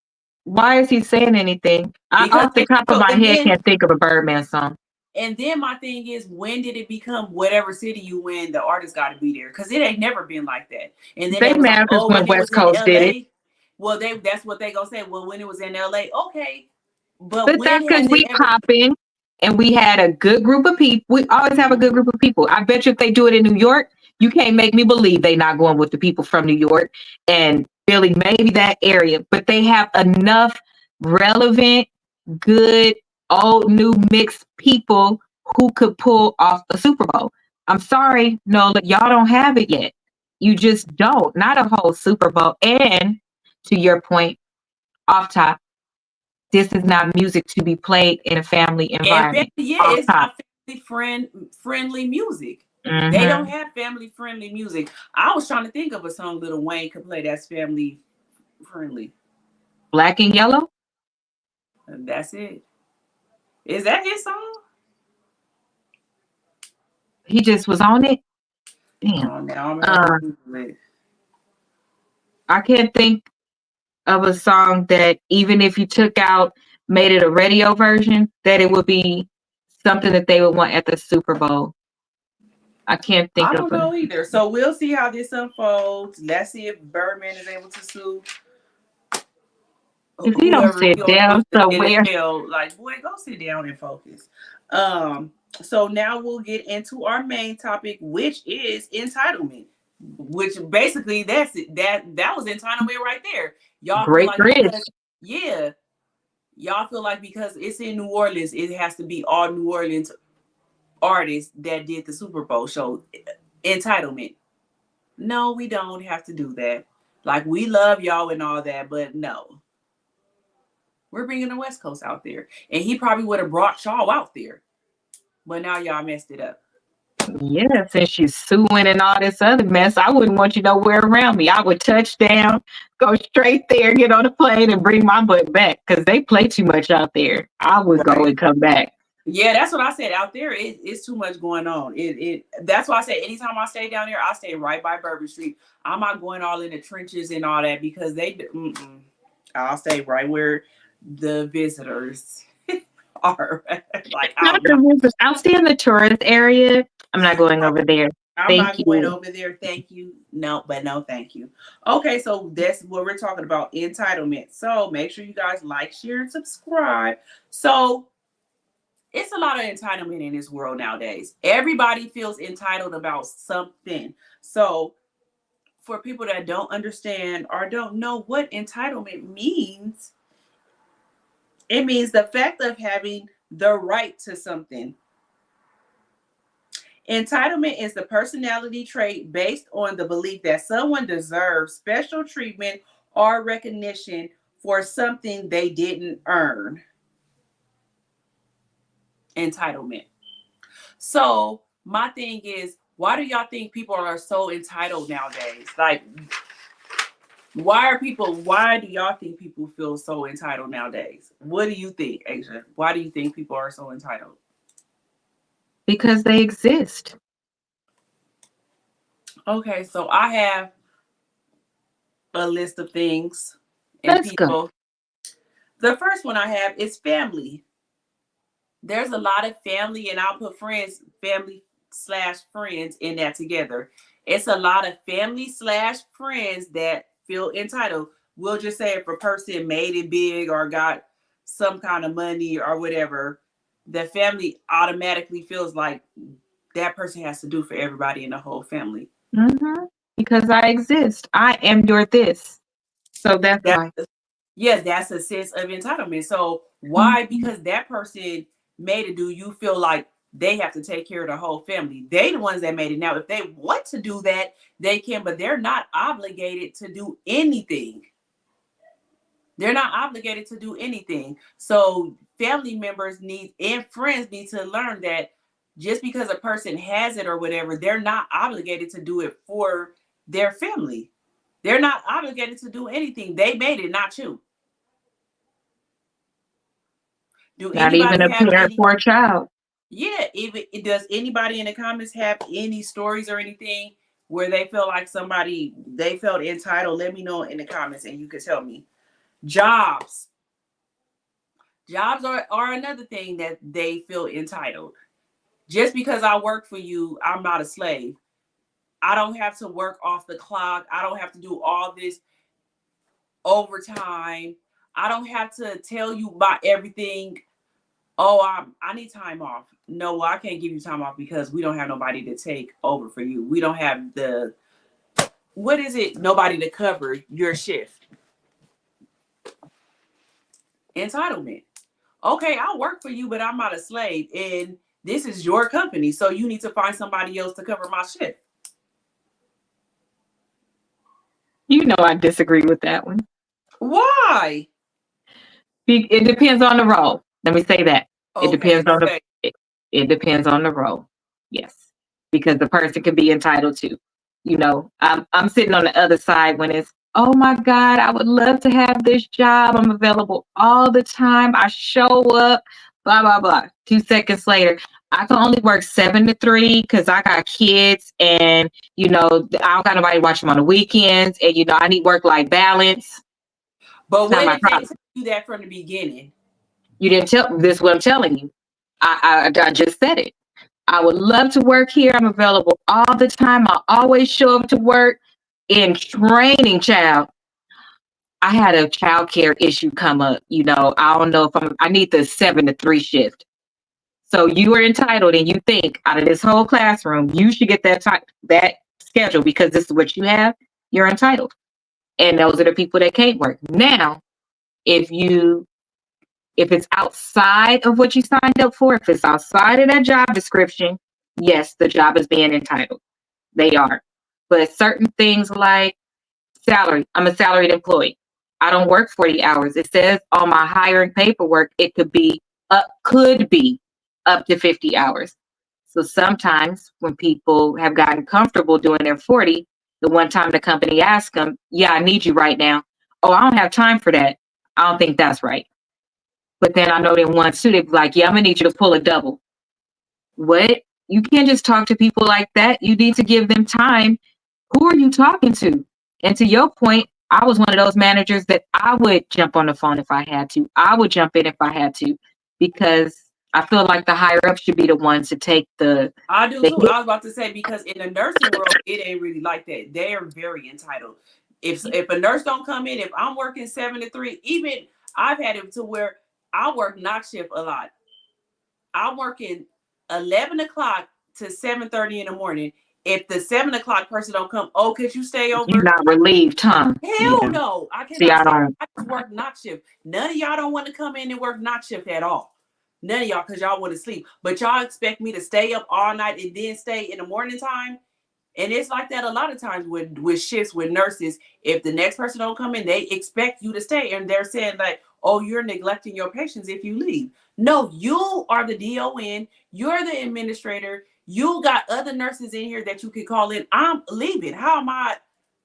Why is he saying anything? Off the top of my head, can't think of a Birdman song. And then my thing is, when did it become whatever city you win, the artist got to be there? Because it ain't never been like that. And then they mad because when West Coast did it. Well, that's what they gonna say. Well, when it was in LA, okay. But that's because we popping and we had a good group of people. We always have a good group of people. I bet you if they do it in New York, you can't make me believe they not going with the people from New York and Philly, maybe that area. But they have enough relevant, good, old, new mixed people who could pull off a Super Bowl. I'm sorry, no, y'all don't have it yet. You just don't. Not a whole Super Bowl. And to your point, off top, this is not music to be played in a family environment. It's not family friendly music. Mm-hmm. They don't have family friendly music. I was trying to think of a song Lil Wayne could play that's family friendly. Black and Yellow? And that's it. Is that his song? He just was on it? Damn. Oh, now I can't think of a song that even if you took out, made it a radio version, that it would be something that they would want at the Super Bowl? I can't think I of don't know either. So we'll see how this unfolds. Let's see if Birdman is able to sue if you don't whoever sit feels down the somewhere. NFL. Like, boy, go sit down and focus. So now we'll get into our main topic, which is entitlement. Which basically that's it. That was entitlement right there. Y'all feel Great like bridge. because, yeah, y'all feel like because it's in New Orleans, it has to be all New Orleans artists that did the Super Bowl show. Entitlement. No, we don't have to do that. Like, we love y'all and all that, but no. We're bringing the West Coast out there. And he probably would have brought y'all out there. But now y'all messed it up. Yeah, since she's suing and all this other mess, I wouldn't want you nowhere around me. I would touch down, go straight there, get on the plane, and bring my butt back because they play too much out there. I would go and come back. Yeah, that's what I said. Out there, it's too much going on. That's why I say anytime I stay down there, I stay right by Bourbon Street. I'm not going all in the trenches and all that because I'll stay right where the visitors are. Like, I'll stay in the tourist area. I'm not going over there. I'm not going over there. Thank you. No, thank you. Okay, so that's what we're talking about, entitlement. So make sure you guys like, share, and subscribe. So it's a lot of entitlement in this world nowadays. Everybody feels entitled about something. So for people that don't understand or don't know what entitlement means, it means the fact of having the right to something. Entitlement is the personality trait based on the belief that someone deserves special treatment or recognition for something they didn't earn. Entitlement. So my thing is, why do y'all think people are so entitled nowadays? Like, why do y'all think people feel so entitled nowadays? What do you think, Asia? Why do you think people are so entitled? Because they exist. Okay, so I have a list of things and Let's people. go. The first one I have is family. There's a lot of family, and I'll put family/friends in that together. It's a lot of family/friends that feel entitled. We'll just say if a person made it big or got some kind of money or whatever, the family automatically feels like that person has to do for everybody in the whole family. Mm-hmm. Because I exist. I am your this. So that's why. Yeah, that's a sense of entitlement. So why? Because that person made it, do you feel like they have to take care of the whole family? They the ones that made it. Now, if they want to do that, they can, but they're not obligated to do anything. They're not obligated to do anything. So family members and friends need to learn that just because a person has it or whatever, they're not obligated to do it for their family. They're not obligated to do anything. They made it, not you. Not even a parent for a child. Yeah, does anybody in the comments have any stories or anything where they feel like they felt entitled? Let me know in the comments and you can tell me. Jobs are another thing that they feel entitled. Just because I work for you, I'm not a slave. I don't have to work off the clock. I don't have to do all this overtime. I don't have to tell you about everything. Oh, I need time off. No, I can't give you time off because we don't have nobody to take over for you. We don't have nobody to cover your shift. Entitlement. Okay, I'll work for you, but I'm not a slave. And this is your company. So you need to find somebody else to cover my shift. You know I disagree with that one. Why? It depends on the role. Let me say that. Okay, it depends on the role. Yes. Because the person can be entitled to. I'm sitting on the other side when it's, oh my God, I would love to have this job. I'm available all the time. I show up, blah, blah, blah. 2 seconds later, I can only work 7 to 3 because I got kids and, I don't got nobody watching them on the weekends. And, I need work-life balance. But what if they tell you that from the beginning? You didn't tell this. Is what I'm telling you. I just said it. I would love to work here. I'm available all the time. I always show up to work. In training, child, I had a child care issue come up. You know, I don't know if I need the 7 to 3 shift. So you are entitled, and you think out of this whole classroom, you should get that schedule because this is what you have. You're entitled, and those are the people that can't work. Now, if it's outside of what you signed up for, if it's outside of that job description, yes, the job is being entitled. They are. But certain things like salary, I'm a salaried employee. I don't work 40 hours. It says on my hiring paperwork, it could be up to 50 hours. So sometimes when people have gotten comfortable doing their 40, the one time the company asks them, yeah, I need you right now. Oh, I don't have time for that. I don't think that's right. But then I know they want to, they'd be like, yeah, I'm gonna need you to pull a double. What? You can't just talk to people like that. You need to give them time. Who are you talking to? And to your point, I was one of those managers that I would jump on the phone if I had to. I would jump in if I had to, because I feel like the higher up should be the ones to take the. I do too. I was about to say, because in the nursing world, it ain't really like that. They are very entitled. If a nurse don't come in, if I'm working 7 to 3, even I've had it to where I work night shift a lot. I'm working 11 o'clock to 7:30 in the morning. If the 7 o'clock person don't come, oh, could you stay over? You're not relieved, huh? Hell no. I cannot. I just work night shift. None of y'all don't want to come in and work night shift at all. None of y'all, because y'all want to sleep. But y'all expect me to stay up all night and then stay in the morning time. And it's like that a lot of times with shifts with nurses. If the next person don't come in, they expect you to stay. And they're saying like, oh, you're neglecting your patients if you leave. No, you are the DON. You're the administrator. You got other nurses in here that you can call in. I'm leaving. How am I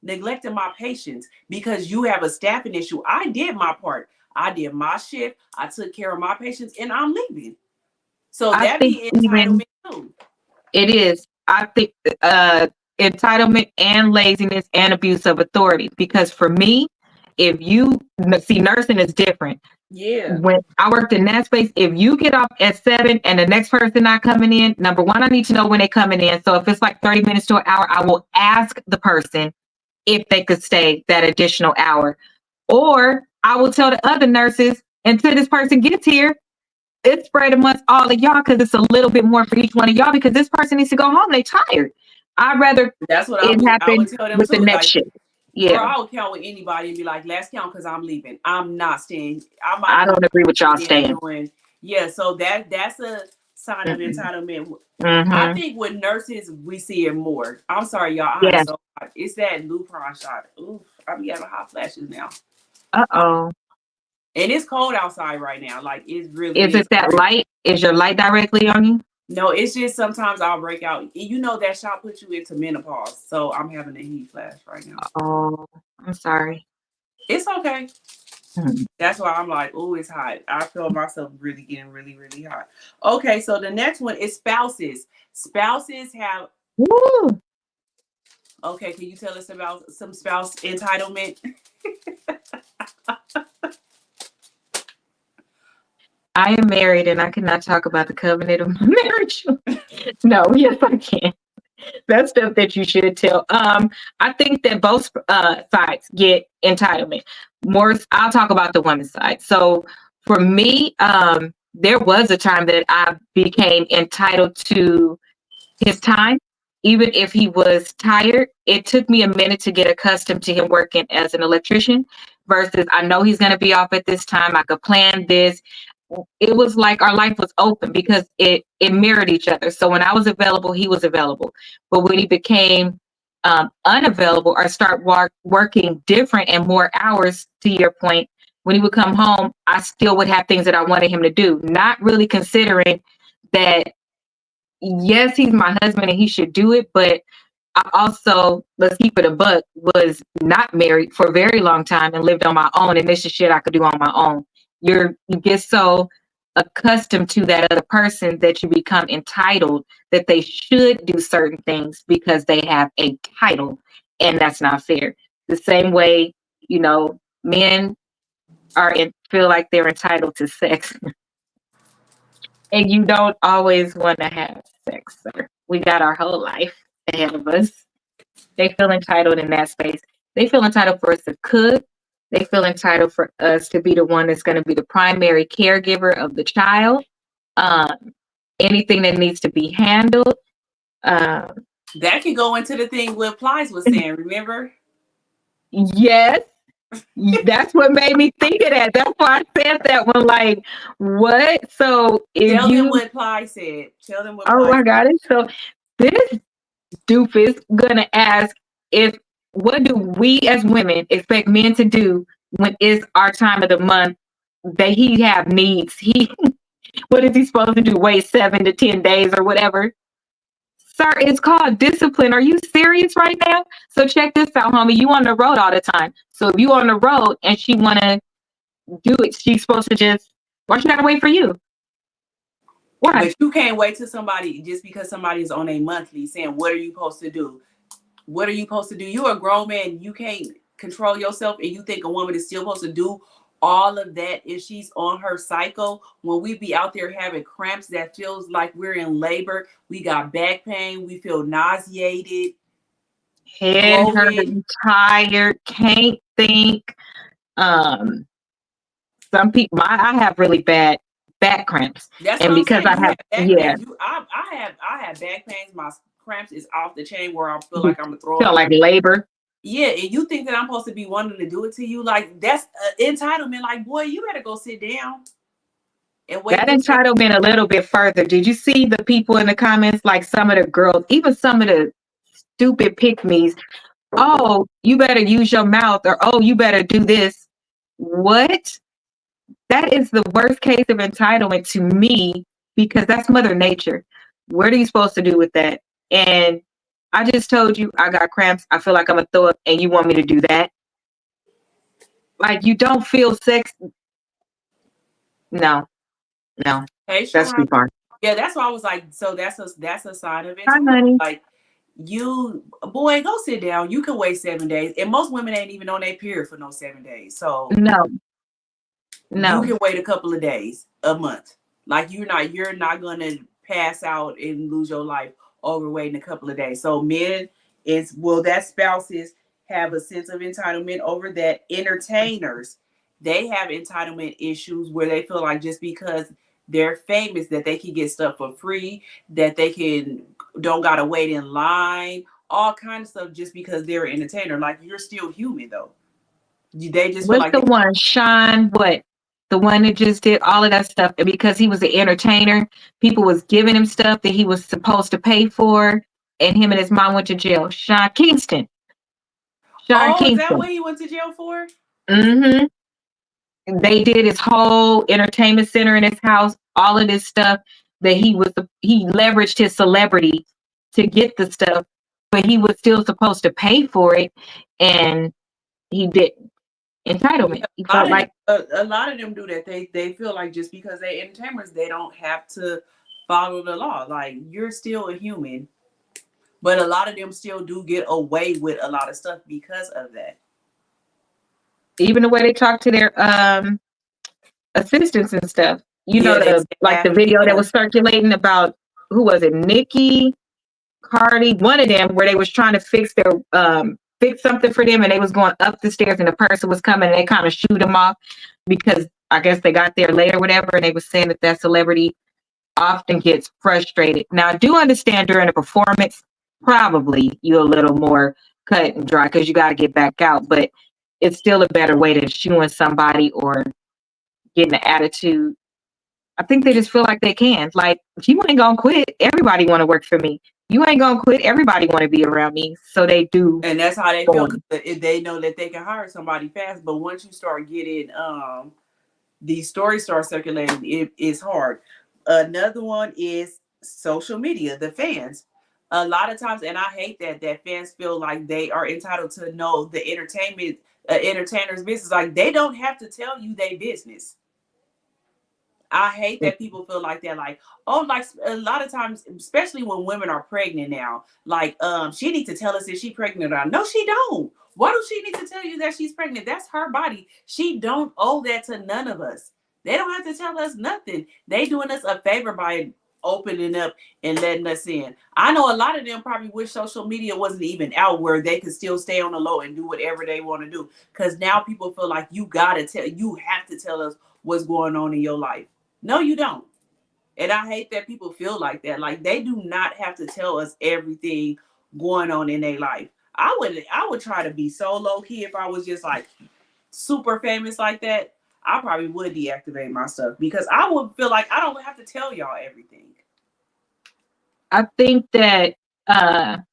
neglecting my patients because you have a staffing issue? I did my part. I did my shift. I took care of my patients, and I'm leaving. So that be entitlement too. It is. I think entitlement and laziness and abuse of authority. Because for me, if you see, nursing is different. Yeah. When I worked in that space, if you get off at 7 and the next person not coming in, number one, I need to know when they're coming in. So if it's like 30 minutes to an hour, I will ask the person if they could stay that additional hour. Or I will tell the other nurses, until this person gets here, it's spread amongst all of y'all because it's a little bit more for each one of y'all because this person needs to go home. They tired. I'd rather that's what it happen with the next shift. Yeah, or I'll count with anybody and be like, "Let's count because I'm leaving. I'm not staying. I don't agree with y'all staying." Yeah, so that's a sign of entitlement. I think with nurses we see it more. I'm sorry, y'all. So it's that Lupron shot. Oof, I'm having hot flashes now. And it's cold outside right now. Like it's really. Is it that light? Is your light directly on you? No, it's just sometimes I'll break out. You know that shot puts you into menopause. So I'm having a heat flash right now. Oh, I'm sorry. It's okay. That's why I'm like, oh, it's hot. I feel myself really getting really, really hot. Okay, so the next one is spouses. Spouses have. Woo. Okay, can you tell us about some spouse entitlement? I am married and I cannot talk about the covenant of marriage. No, yes, I can. That's stuff that you should tell. I think that both sides get entitlement. More, I'll talk about the women's side. So for me, there was a time that I became entitled to his time. Even if he was tired, it took me a minute to get accustomed to him working as an electrician versus I know he's going to be off at this time. I could plan this. It was like our life was open because it mirrored each other. So when I was available, he was available. But when he became unavailable or start working different and more hours, to your point, when he would come home, I still would have things that I wanted him to do, not really considering that, yes, he's my husband and he should do it. But I also, let's keep it a buck, was not married for a very long time and lived on my own. And this is shit I could do on my own. You get so accustomed to that other person that you become entitled that they should do certain things because they have a title, and that's not fair. The same way, men feel like they're entitled to sex. And you don't always want to have sex, sir. We got our whole life ahead of us. They feel entitled in that space. They feel entitled for us to cook. They feel entitled for us to be the one that's going to be the primary caregiver of the child. Um, Anything that needs to be handled. That can go into the thing what Plies was saying, remember? Yes. That's what made me think of that. That's why I said that one. Like, what? So if Tell them you, what Ply said. Tell them what oh Ply my God. So this doofus gonna ask if what do we as women expect men to do when it's our time of the month that he have needs? What is he supposed to do? Wait 7 to 10 days or whatever? Sir, it's called discipline. Are you serious right now? So check this out, homie. You on the road all the time. So if you on the road and she wanna do it, she's supposed to just why she gotta wait for you? Why? But you can't wait till somebody just because somebody is on a monthly saying, what are you supposed to do? What are you supposed to do? You're a grown man. You can't control yourself, and you think a woman is still supposed to do all of that if she's on her cycle. When we be out there having cramps that feels like we're in labor, we got back pain, we feel nauseated, Head hurt, bloated. tired, can't think. Um, some people, I have really bad back cramps, That's what and I'm because saying. I You have, have back yeah, pains. I have back pains. My cramps is off the chain where I feel like I'm gonna throw feel up. like labor. Yeah, and you think that I'm supposed to be wanting to do it to you? Like that's entitlement. Like, boy, you better go sit down and wait That this. entitlement a little bit further. Did you see the people in the comments? Like some of the girls, even some of the stupid pick me's. Oh, you better use your mouth, or oh, you better do this. What? That is the worst case of entitlement to me because that's Mother Nature. What are you supposed to do with that? And I just told you I got cramps. I feel like I'm gonna throw up, and you want me to do that? Like you don't feel sex? No, no, Hey, that's Sharon. too far. Yeah, that's why I was like, so that's a sign of Hi, entitlement. honey. Like you, boy, go sit down. You can wait 7 days, and most women ain't even on their period for no 7 days. So No, you no. can wait a couple of days, a month. Like you're not gonna pass out and lose your life over waiting a couple of days. So men is will that spouses have a sense of entitlement over that. Entertainers, they have entitlement issues where they feel like just because they're famous that they can get stuff for free, that they can don't gotta wait in line, all kind of stuff just because they're an entertainer. Like you're still human though. They just feel What's like the one? Sean, what? The one that just did all of that stuff. And because he was an entertainer, people was giving him stuff that he was supposed to pay for. And him and his mom went to jail. Sean Kingston. Sean oh, is that Kingston. what he went to jail for? Hmm. They did his whole entertainment center in his house, all of this stuff that he leveraged his celebrity to get the stuff, but he was still supposed to pay for it. And he didn't. Entitlement. He felt like A lot of them do that. They feel like just because they entertainers, they don't have to follow the law. Like you're still a human, but a lot of them still do get away with a lot of stuff because of that. even the way they talk to their assistants and stuff. You know Yeah, they the say like half. the video that Yeah. was circulating about who was it, Nikki, Cardi, one of them where they was trying to fix something for them and they was going up the stairs and the person was coming and they kind of shoot them off because I guess they got there late or whatever and they was saying that celebrity often gets frustrated. Now I do understand during a performance, probably you're a little more cut and dry because you got to get back out, but it's still a better way than shooing somebody or getting an attitude. I think they just feel like they can. Like, if you ain't gonna quit, everybody want to work for me. You ain't gonna quit, everybody want to be around me. So they do. And that's how they feel Form. because they know that they can hire somebody fast. But once you start getting these stories start circulating, it's hard. Another one is social media, the fans. A lot of times, and I hate that fans feel like they are entitled to know the entertainer's business. Like they don't have to tell you their business. I hate that people feel like that. Like, oh, like a lot of times, especially when women are pregnant now, like she needs to tell us if she's pregnant or not. No, she don't. Why do she need to tell you that she's pregnant? That's her body. She don't owe that to none of us. They don't have to tell us nothing. They doing us a favor by opening up and letting us in. I know a lot of them probably wish social media wasn't even out where they could still stay on the low and do whatever they want to do. Because now people feel like you have to tell us what's going on in your life. No, you don't. And I hate that people feel like that. Like they do not have to tell us everything going on in their life. I would try to be so low key if I was just like super famous like that. I probably would deactivate my stuff because I would feel like I don't have to tell y'all everything. I think that a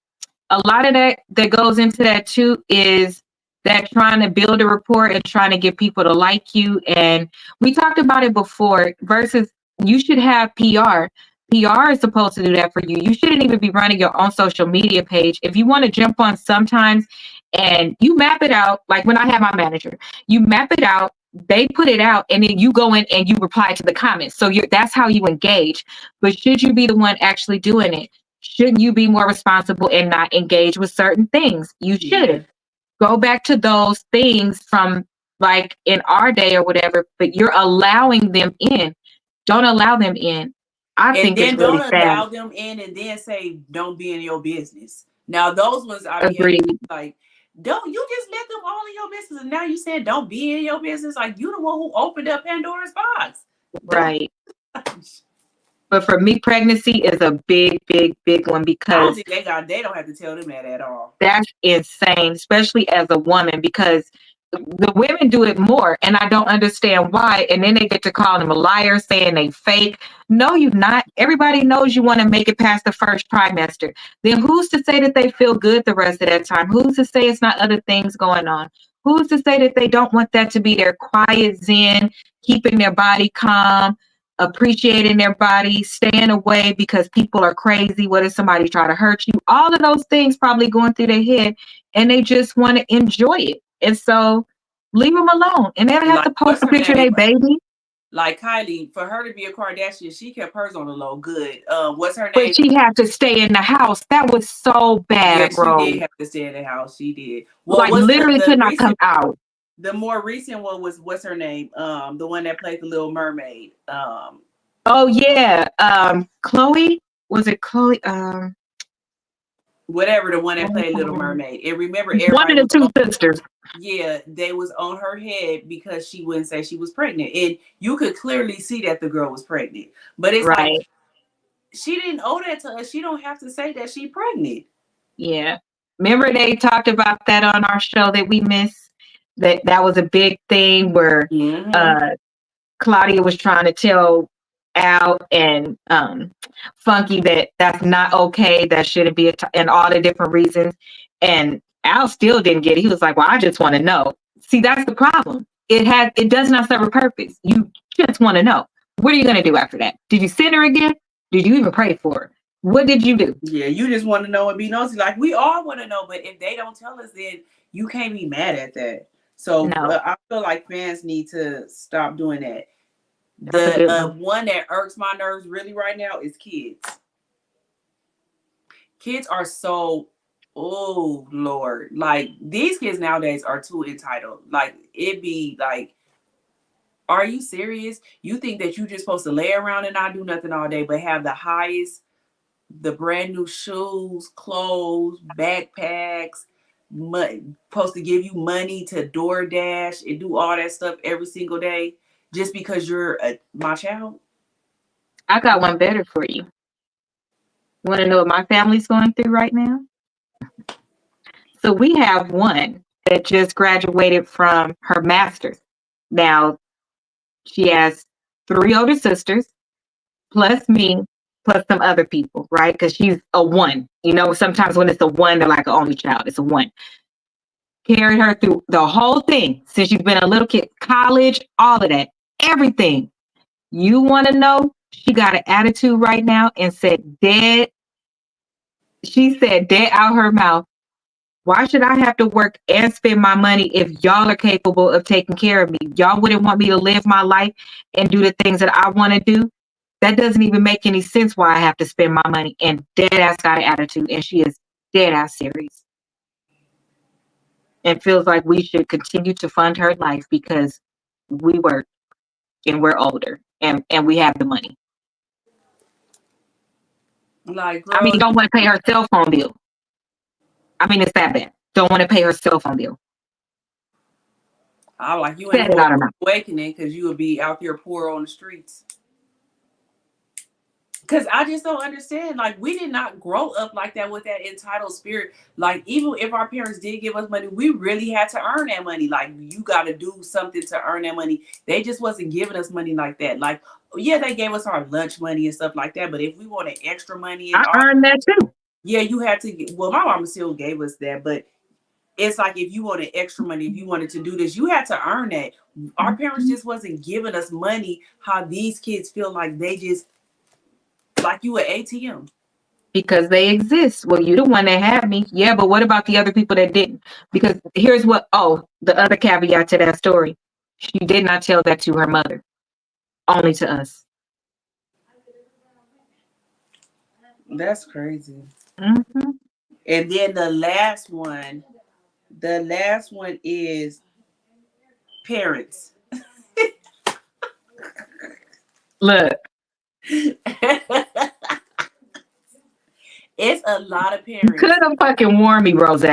lot of that goes into that too is that trying to build a rapport and trying to get people to like you. And we talked about it before versus you should have PR. PR is supposed to do that for you. You shouldn't even be running your own social media page. If you want to jump on sometimes and you map it out, like when I have my manager, you map it out, they put it out, and then you go in and you reply to the comments. So that's how you engage. But should you be the one actually doing it? Shouldn't you be more responsible and not engage with certain things? You should go back to those things from like in our day or whatever, but you're allowing them in. Don't allow them in. I think it's really sad. Don't allow them in and then say, don't be in your business. Now, those ones I be like, don't you just let them all in your business? And now you saying don't be in your business? Like you the one who opened up Pandora's box. Right. But for me, pregnancy is a big, big, big one because I don't think they don't have to tell them that at all. That's insane, especially as a woman, because the women do it more, and I don't understand why. And then they get to call them a liar, saying they fake. No, you're not. Everybody knows you want to make it past the first trimester. Then who's to say that they feel good the rest of that time? Who's to say it's not other things going on? Who's to say that they don't want that to be their quiet zen, keeping their body calm, appreciating their body, staying away because people are crazy? What if somebody try to hurt you? All of those things probably going through their head, and they just want to enjoy it. And so leave them alone. And they don't have to post a picture of their baby. Like Kylie, for her to be a Kardashian, she kept hers on the low. Good. What's her name? But she had to stay in the house. That was so bad, bro. She did have to stay in the house. She did. Well, like literally could not come out. The more recent one was, what's her name? The one that played the Little Mermaid. Oh yeah. Chloe. Was it Chloe? Whatever, the one that played Little Mermaid. And remember, one of the two sisters. Yeah, they was on her head because she wouldn't say she was pregnant. And you could clearly see that the girl was pregnant. But it's right. Like, she didn't owe that to us. She don't have to say that she's pregnant. Yeah. Remember they talked about that on our show that we missed? That was a big thing where Claudia was trying to tell Al and Funky that's not okay, that shouldn't be and all the different reasons. And Al still didn't get it. He was like, well, I just want to know. See, that's the problem. It does not serve a purpose. You just want to know. What are you going to do after that? Did you sin her again? Did you even pray for her? What did you do? Yeah, you just want to know and be nosy. Like, we all want to know, but if they don't tell us, then you can't be mad at that. So no. I feel like fans need to stop doing that. The one that irks my nerves really right now is kids. Kids are so, oh Lord, like these kids nowadays are too entitled. Like it be like, are you serious? You think that you just supposed to lay around and not do nothing all day, but have the brand new shoes, clothes, backpacks, supposed to give you money to DoorDash and do all that stuff every single day just because you're my child? I got one better for you. Want to know what my family's going through right now? So we have one that just graduated from her master's. Now, she has 3 older sisters, plus me, plus some other people, right? Because she's a 1. You know, sometimes when it's a 1, they're like an only child. It's a 1. Carried her through the whole thing since she's been a little kid, college, all of that, everything. You want to know? She got an attitude right now and said, she said dead out her mouth, why should I have to work and spend my money if y'all are capable of taking care of me? Y'all wouldn't want me to live my life and do the things that I want to do? That doesn't even make any sense why I have to spend my money. And dead ass got an attitude, and she is dead ass serious. and feels like we should continue to fund her life because we work and we're older and we have the money. Like, I mean, girl, don't want to pay her cell phone bill. I mean, it's that bad. Don't want to pay her cell phone bill. I like you Said ain't it out going of to mouth. awakening because you would be out there poor on the streets. Because I just don't understand. Like, we did not grow up like that with that entitled spirit. Like, even if our parents did give us money, we really had to earn that money. Like, you got to do something to earn that money. They just wasn't giving us money like that. Like, yeah, they gave us our lunch money and stuff like that. But if we wanted extra money, and I earned that too. yeah, you had to get, well, my mama still gave us that. But it's like if you wanted extra money, if you wanted to do this, you had to earn that. Our parents just wasn't giving us money how these kids feel like they just, like you an ATM. Because they exist. Well, you the one that had me. Yeah, but what about the other people that didn't? Because here's what, the other caveat to that story. She did not tell that to her mother, only to us. That's crazy. Mm-hmm. And then the last one is parents. Look, It's a lot of you parents. could have fucking warned me, Rose.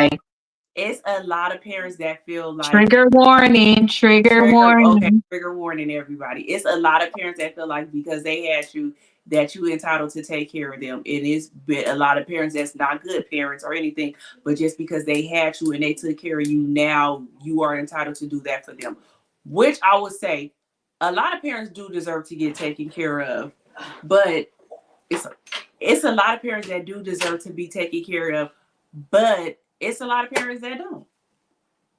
It's a lot of parents that feel like Trigger warning, trigger warning. Okay, trigger warning, everybody. It's a lot of parents that feel like because they had you, that you entitled to take care of them. It is a lot of parents that's not good parents or anything, but just because they had you and they took care of you, now you are entitled to do that for them. Which I would say a lot of parents do deserve to get taken care of, but it's a lot of parents that do deserve to be taken care of, but it's a lot of parents that don't.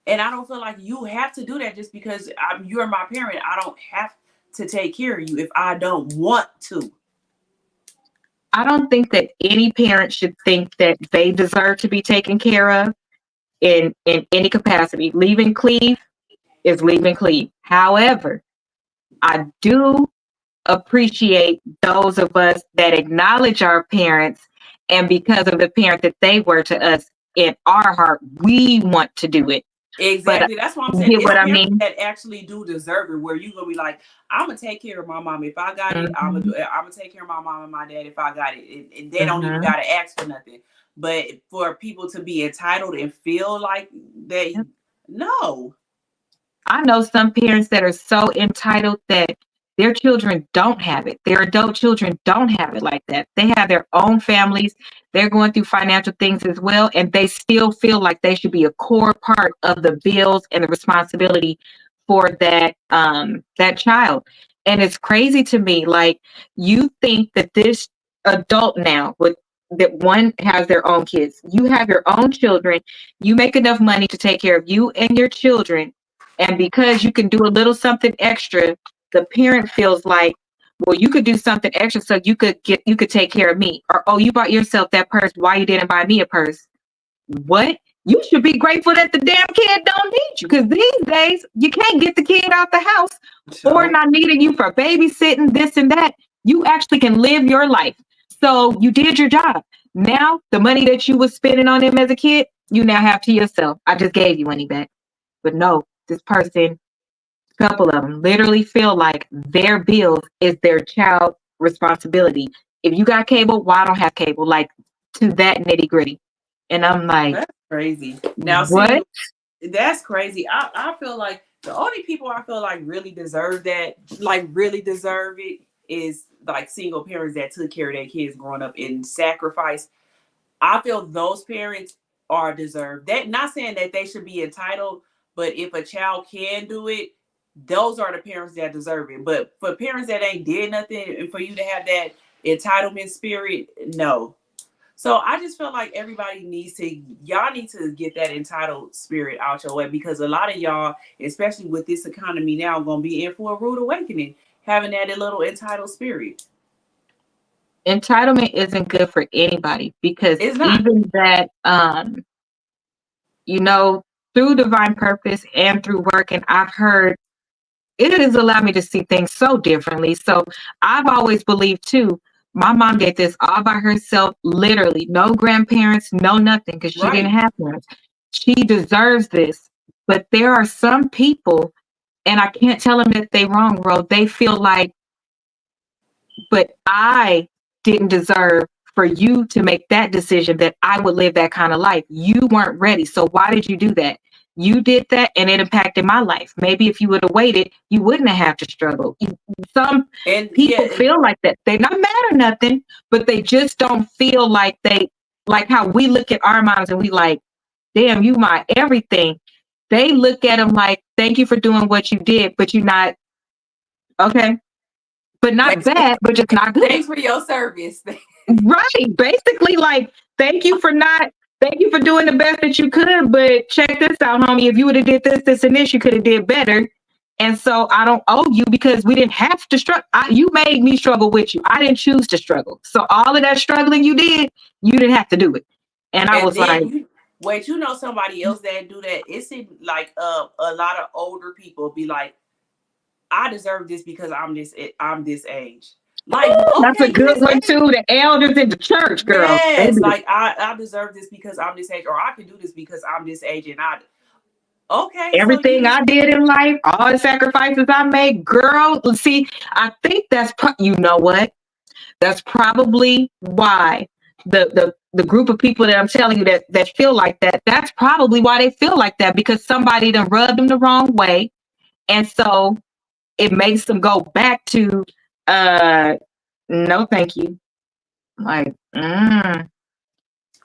And I don't feel like you have to do that just because you're my parent. I don't have to take care of you if I don't want to. I don't think that any parent should think that they deserve to be taken care of in any capacity. Leaving Cleve is leaving Cleve. However, I do appreciate those of us that acknowledge our parents, and because of the parent that they were to us, in our heart, we want to do it. Exactly. But that's what I'm saying. get It's what I parents mean? that actually do deserve it, where you gonna be like, I'm gonna take care of my mom if I got it. I'm Mhm. gonna take care of my mom and my dad if I got it. And they don't even Mhm. gotta ask for nothing. But for people to be entitled and feel like they, Yep. no. I know some parents that are so entitled that their children don't have it. Their adult children don't have it like that. They have their own families. They're going through financial things as well, and they still feel like they should be a core part of the bills and the responsibility for that child. And it's crazy to me. Like, you think that this adult now with that one has their own kids. You have your own children. You make enough money to take care of you and your children, and because you can do a little something extra, the parent feels like, well, you could do something extra so you could take care of me. Or, oh, you bought yourself that purse. Why you didn't buy me a purse? What? You should be grateful that the damn kid don't need you. Because these days you can't get the kid out the house or not needing you for babysitting, this and that. You actually can live your life. So you did your job. Now the money that you was spending on him as a kid, you now have to yourself. I just gave you money back. But no, this person, a couple of them, literally feel like their bills is their child responsibility. If you got cable, why don't have cable? Like, to that nitty gritty. And I'm like, That's crazy. Now, what? see, that's crazy. I feel like the only people I feel like really deserve that, like really deserve it, is like single parents that took care of their kids growing up and sacrificed. I feel those parents are deserved. That, not saying that they should be entitled, but if a child can do it, those are the parents that deserve it. But for parents that ain't did nothing and for you to have that entitlement spirit, no. So I just feel like everybody y'all need to get that entitled spirit out your way, because a lot of y'all, especially with this economy now, gonna be in for a rude awakening, having that little entitled spirit. Entitlement isn't good for anybody, because It's not. even that, through divine purpose and through work, and I've heard it has allowed me to see things so differently. So I've always believed too, my mom did this all by herself, literally, no grandparents, no nothing, because she didn't Right. have parents. she deserves this. But there are some people, and I can't tell them that they wrong, bro. They feel like, but I didn't deserve for you to make that decision that I would live that kind of life. You weren't ready. So why did you do that? You did that and it impacted my life. Maybe if you would have waited, you wouldn't have had to struggle. Some people feel like that. They're not mad or nothing, but they just don't feel like like how we look at our moms and we like, damn, you my everything. They look at them like, thank you for doing what you did, but you're not, okay. But not bad, but just not good. Thanks for your service. Right. Basically, like, thank you for doing the best that you could, but check this out, homie. If you would have did this, this, and this, you could have did better. And so I don't owe you because we didn't have to struggle. You made me struggle with you. I didn't choose to struggle. So all of that struggling you did, you didn't have to do it. And I was like, wait, you know somebody else that do that? It seems like a lot of older people be like, I deserve this because I'm this age. Like, okay, that's a good one too. The elders in the church, girl. Yes, like I deserve this because I'm this age, or I can do this because I'm this age, and everything I did in life, all the sacrifices I made, girl. See, I think that's you know what? That's probably why the group of people that I'm telling you that feel like that. That's probably why they feel like that, because somebody done rubbed them the wrong way, and so it makes them go back to no thank you. Like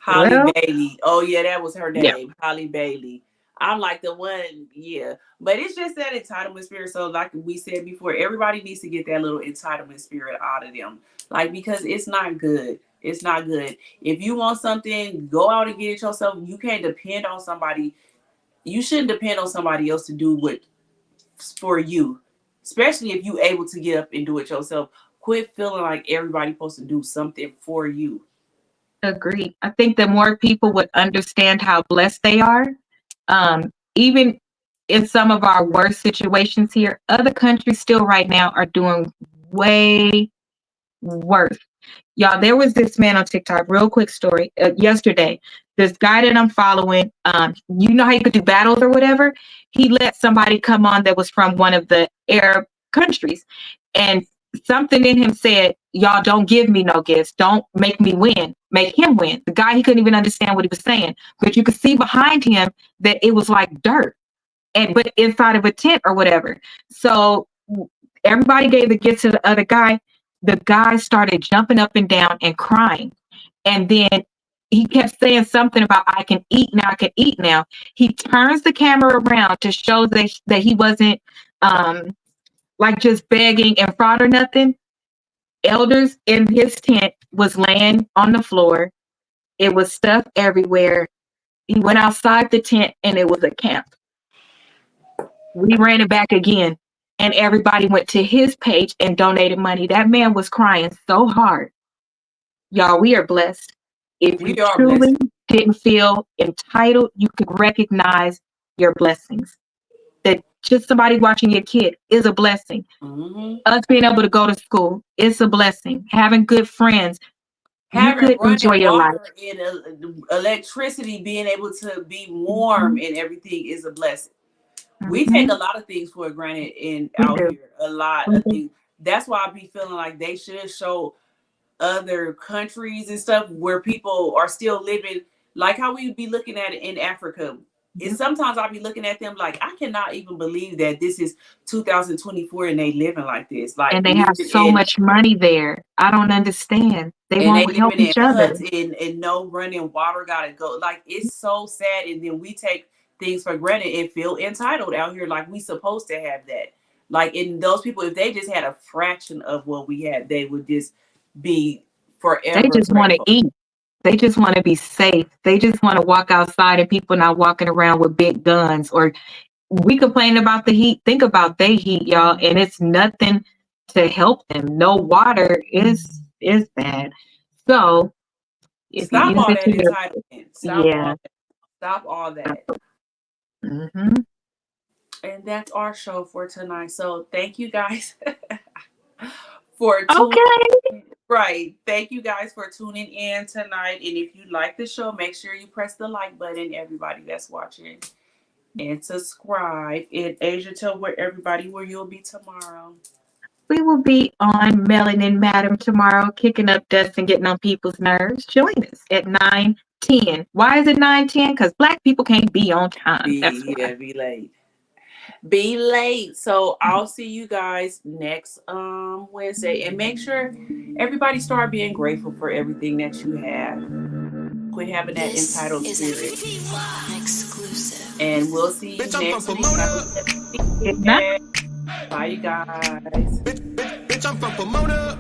Holly Bailey. Oh yeah, that was her name. Yeah. Holly Bailey. I'm like the one, yeah. But it's just that entitlement spirit. So like we said before, everybody needs to get that little entitlement spirit out of them. Like, because it's not good. It's not good. If you want something, go out and get it yourself. You can't depend on somebody. You shouldn't depend on somebody else to do what for you, especially if you able to get up and do it yourself. Quit feeling like everybody's supposed to do something for you. Agreed. I think the more people would understand how blessed they are, even in some of our worst situations here, other countries still right now are doing way worse. Y'all, there was this man on TikTok, real quick story, yesterday. This guy that I'm following, you know how you could do battles or whatever? He let somebody come on that was from one of the Arab countries. And something in him said, y'all don't give me no gifts. Don't make me win. Make him win. The guy, he couldn't even understand what he was saying. But you could see behind him that it was like dirt, but inside of a tent or whatever. So everybody gave the gift to the other guy. The guy started jumping up and down and crying. And then he kept saying something about, I can eat now, I can eat now. He turns the camera around to show that he wasn't like just begging and fraud or nothing. Elders in his tent was laying on the floor. It was stuff everywhere. He went outside the tent and it was a camp. We ran it back again. And everybody went to his page and donated money. That man was crying so hard. Y'all, we are blessed. If you truly didn't feel entitled, you could recognize your blessings. That just somebody watching your kid is a blessing. Mm-hmm. Us being able to go to school, it's a blessing. Having good friends, you could enjoy your life. And electricity, being able to be warm and everything is a blessing. We take a lot of things for granted out here. A lot of things. That's why I be feeling like they should show other countries and stuff where people are still living like how we be looking at it in Africa. And sometimes I'll be looking at them like, I cannot even believe that this is 2024 and they living like this. Like, and they have so much money there. I don't understand. They won't help each other. And no running water gotta go. Like, it's so sad. And then we take things for granted and feel entitled out here like we supposed to have that. Like, in those people, if they just had a fraction of what we had, they would just be forever. They just want to eat. They just want to be safe. They just want to walk outside and people not walking around with big guns. Or we complain about the heat. Think about they heat, y'all, and it's nothing to help them. No water is bad. So if stop you use all it that to your, entitlement. Stop all that. Mm-hmm. And that's our show for tonight. So thank you guys for Right. Thank you guys for tuning in tonight. And if you like the show, make sure you press the like button, everybody that's watching. And subscribe. And Asia, tell everybody where you'll be tomorrow. We will be on Melanin Madam tomorrow, kicking up dust and getting on people's nerves. Join us at 9:10. Why is it 9:10? Because Black people can't be on time. That's why. Be late. Be late. So I'll see you guys next Wednesday. And make sure everybody start being grateful for everything that you have. Quit having that entitled spirit. Exclusive. And we'll see you next week. Good night. Bye, you guys. Bitch, I'm from Pomona.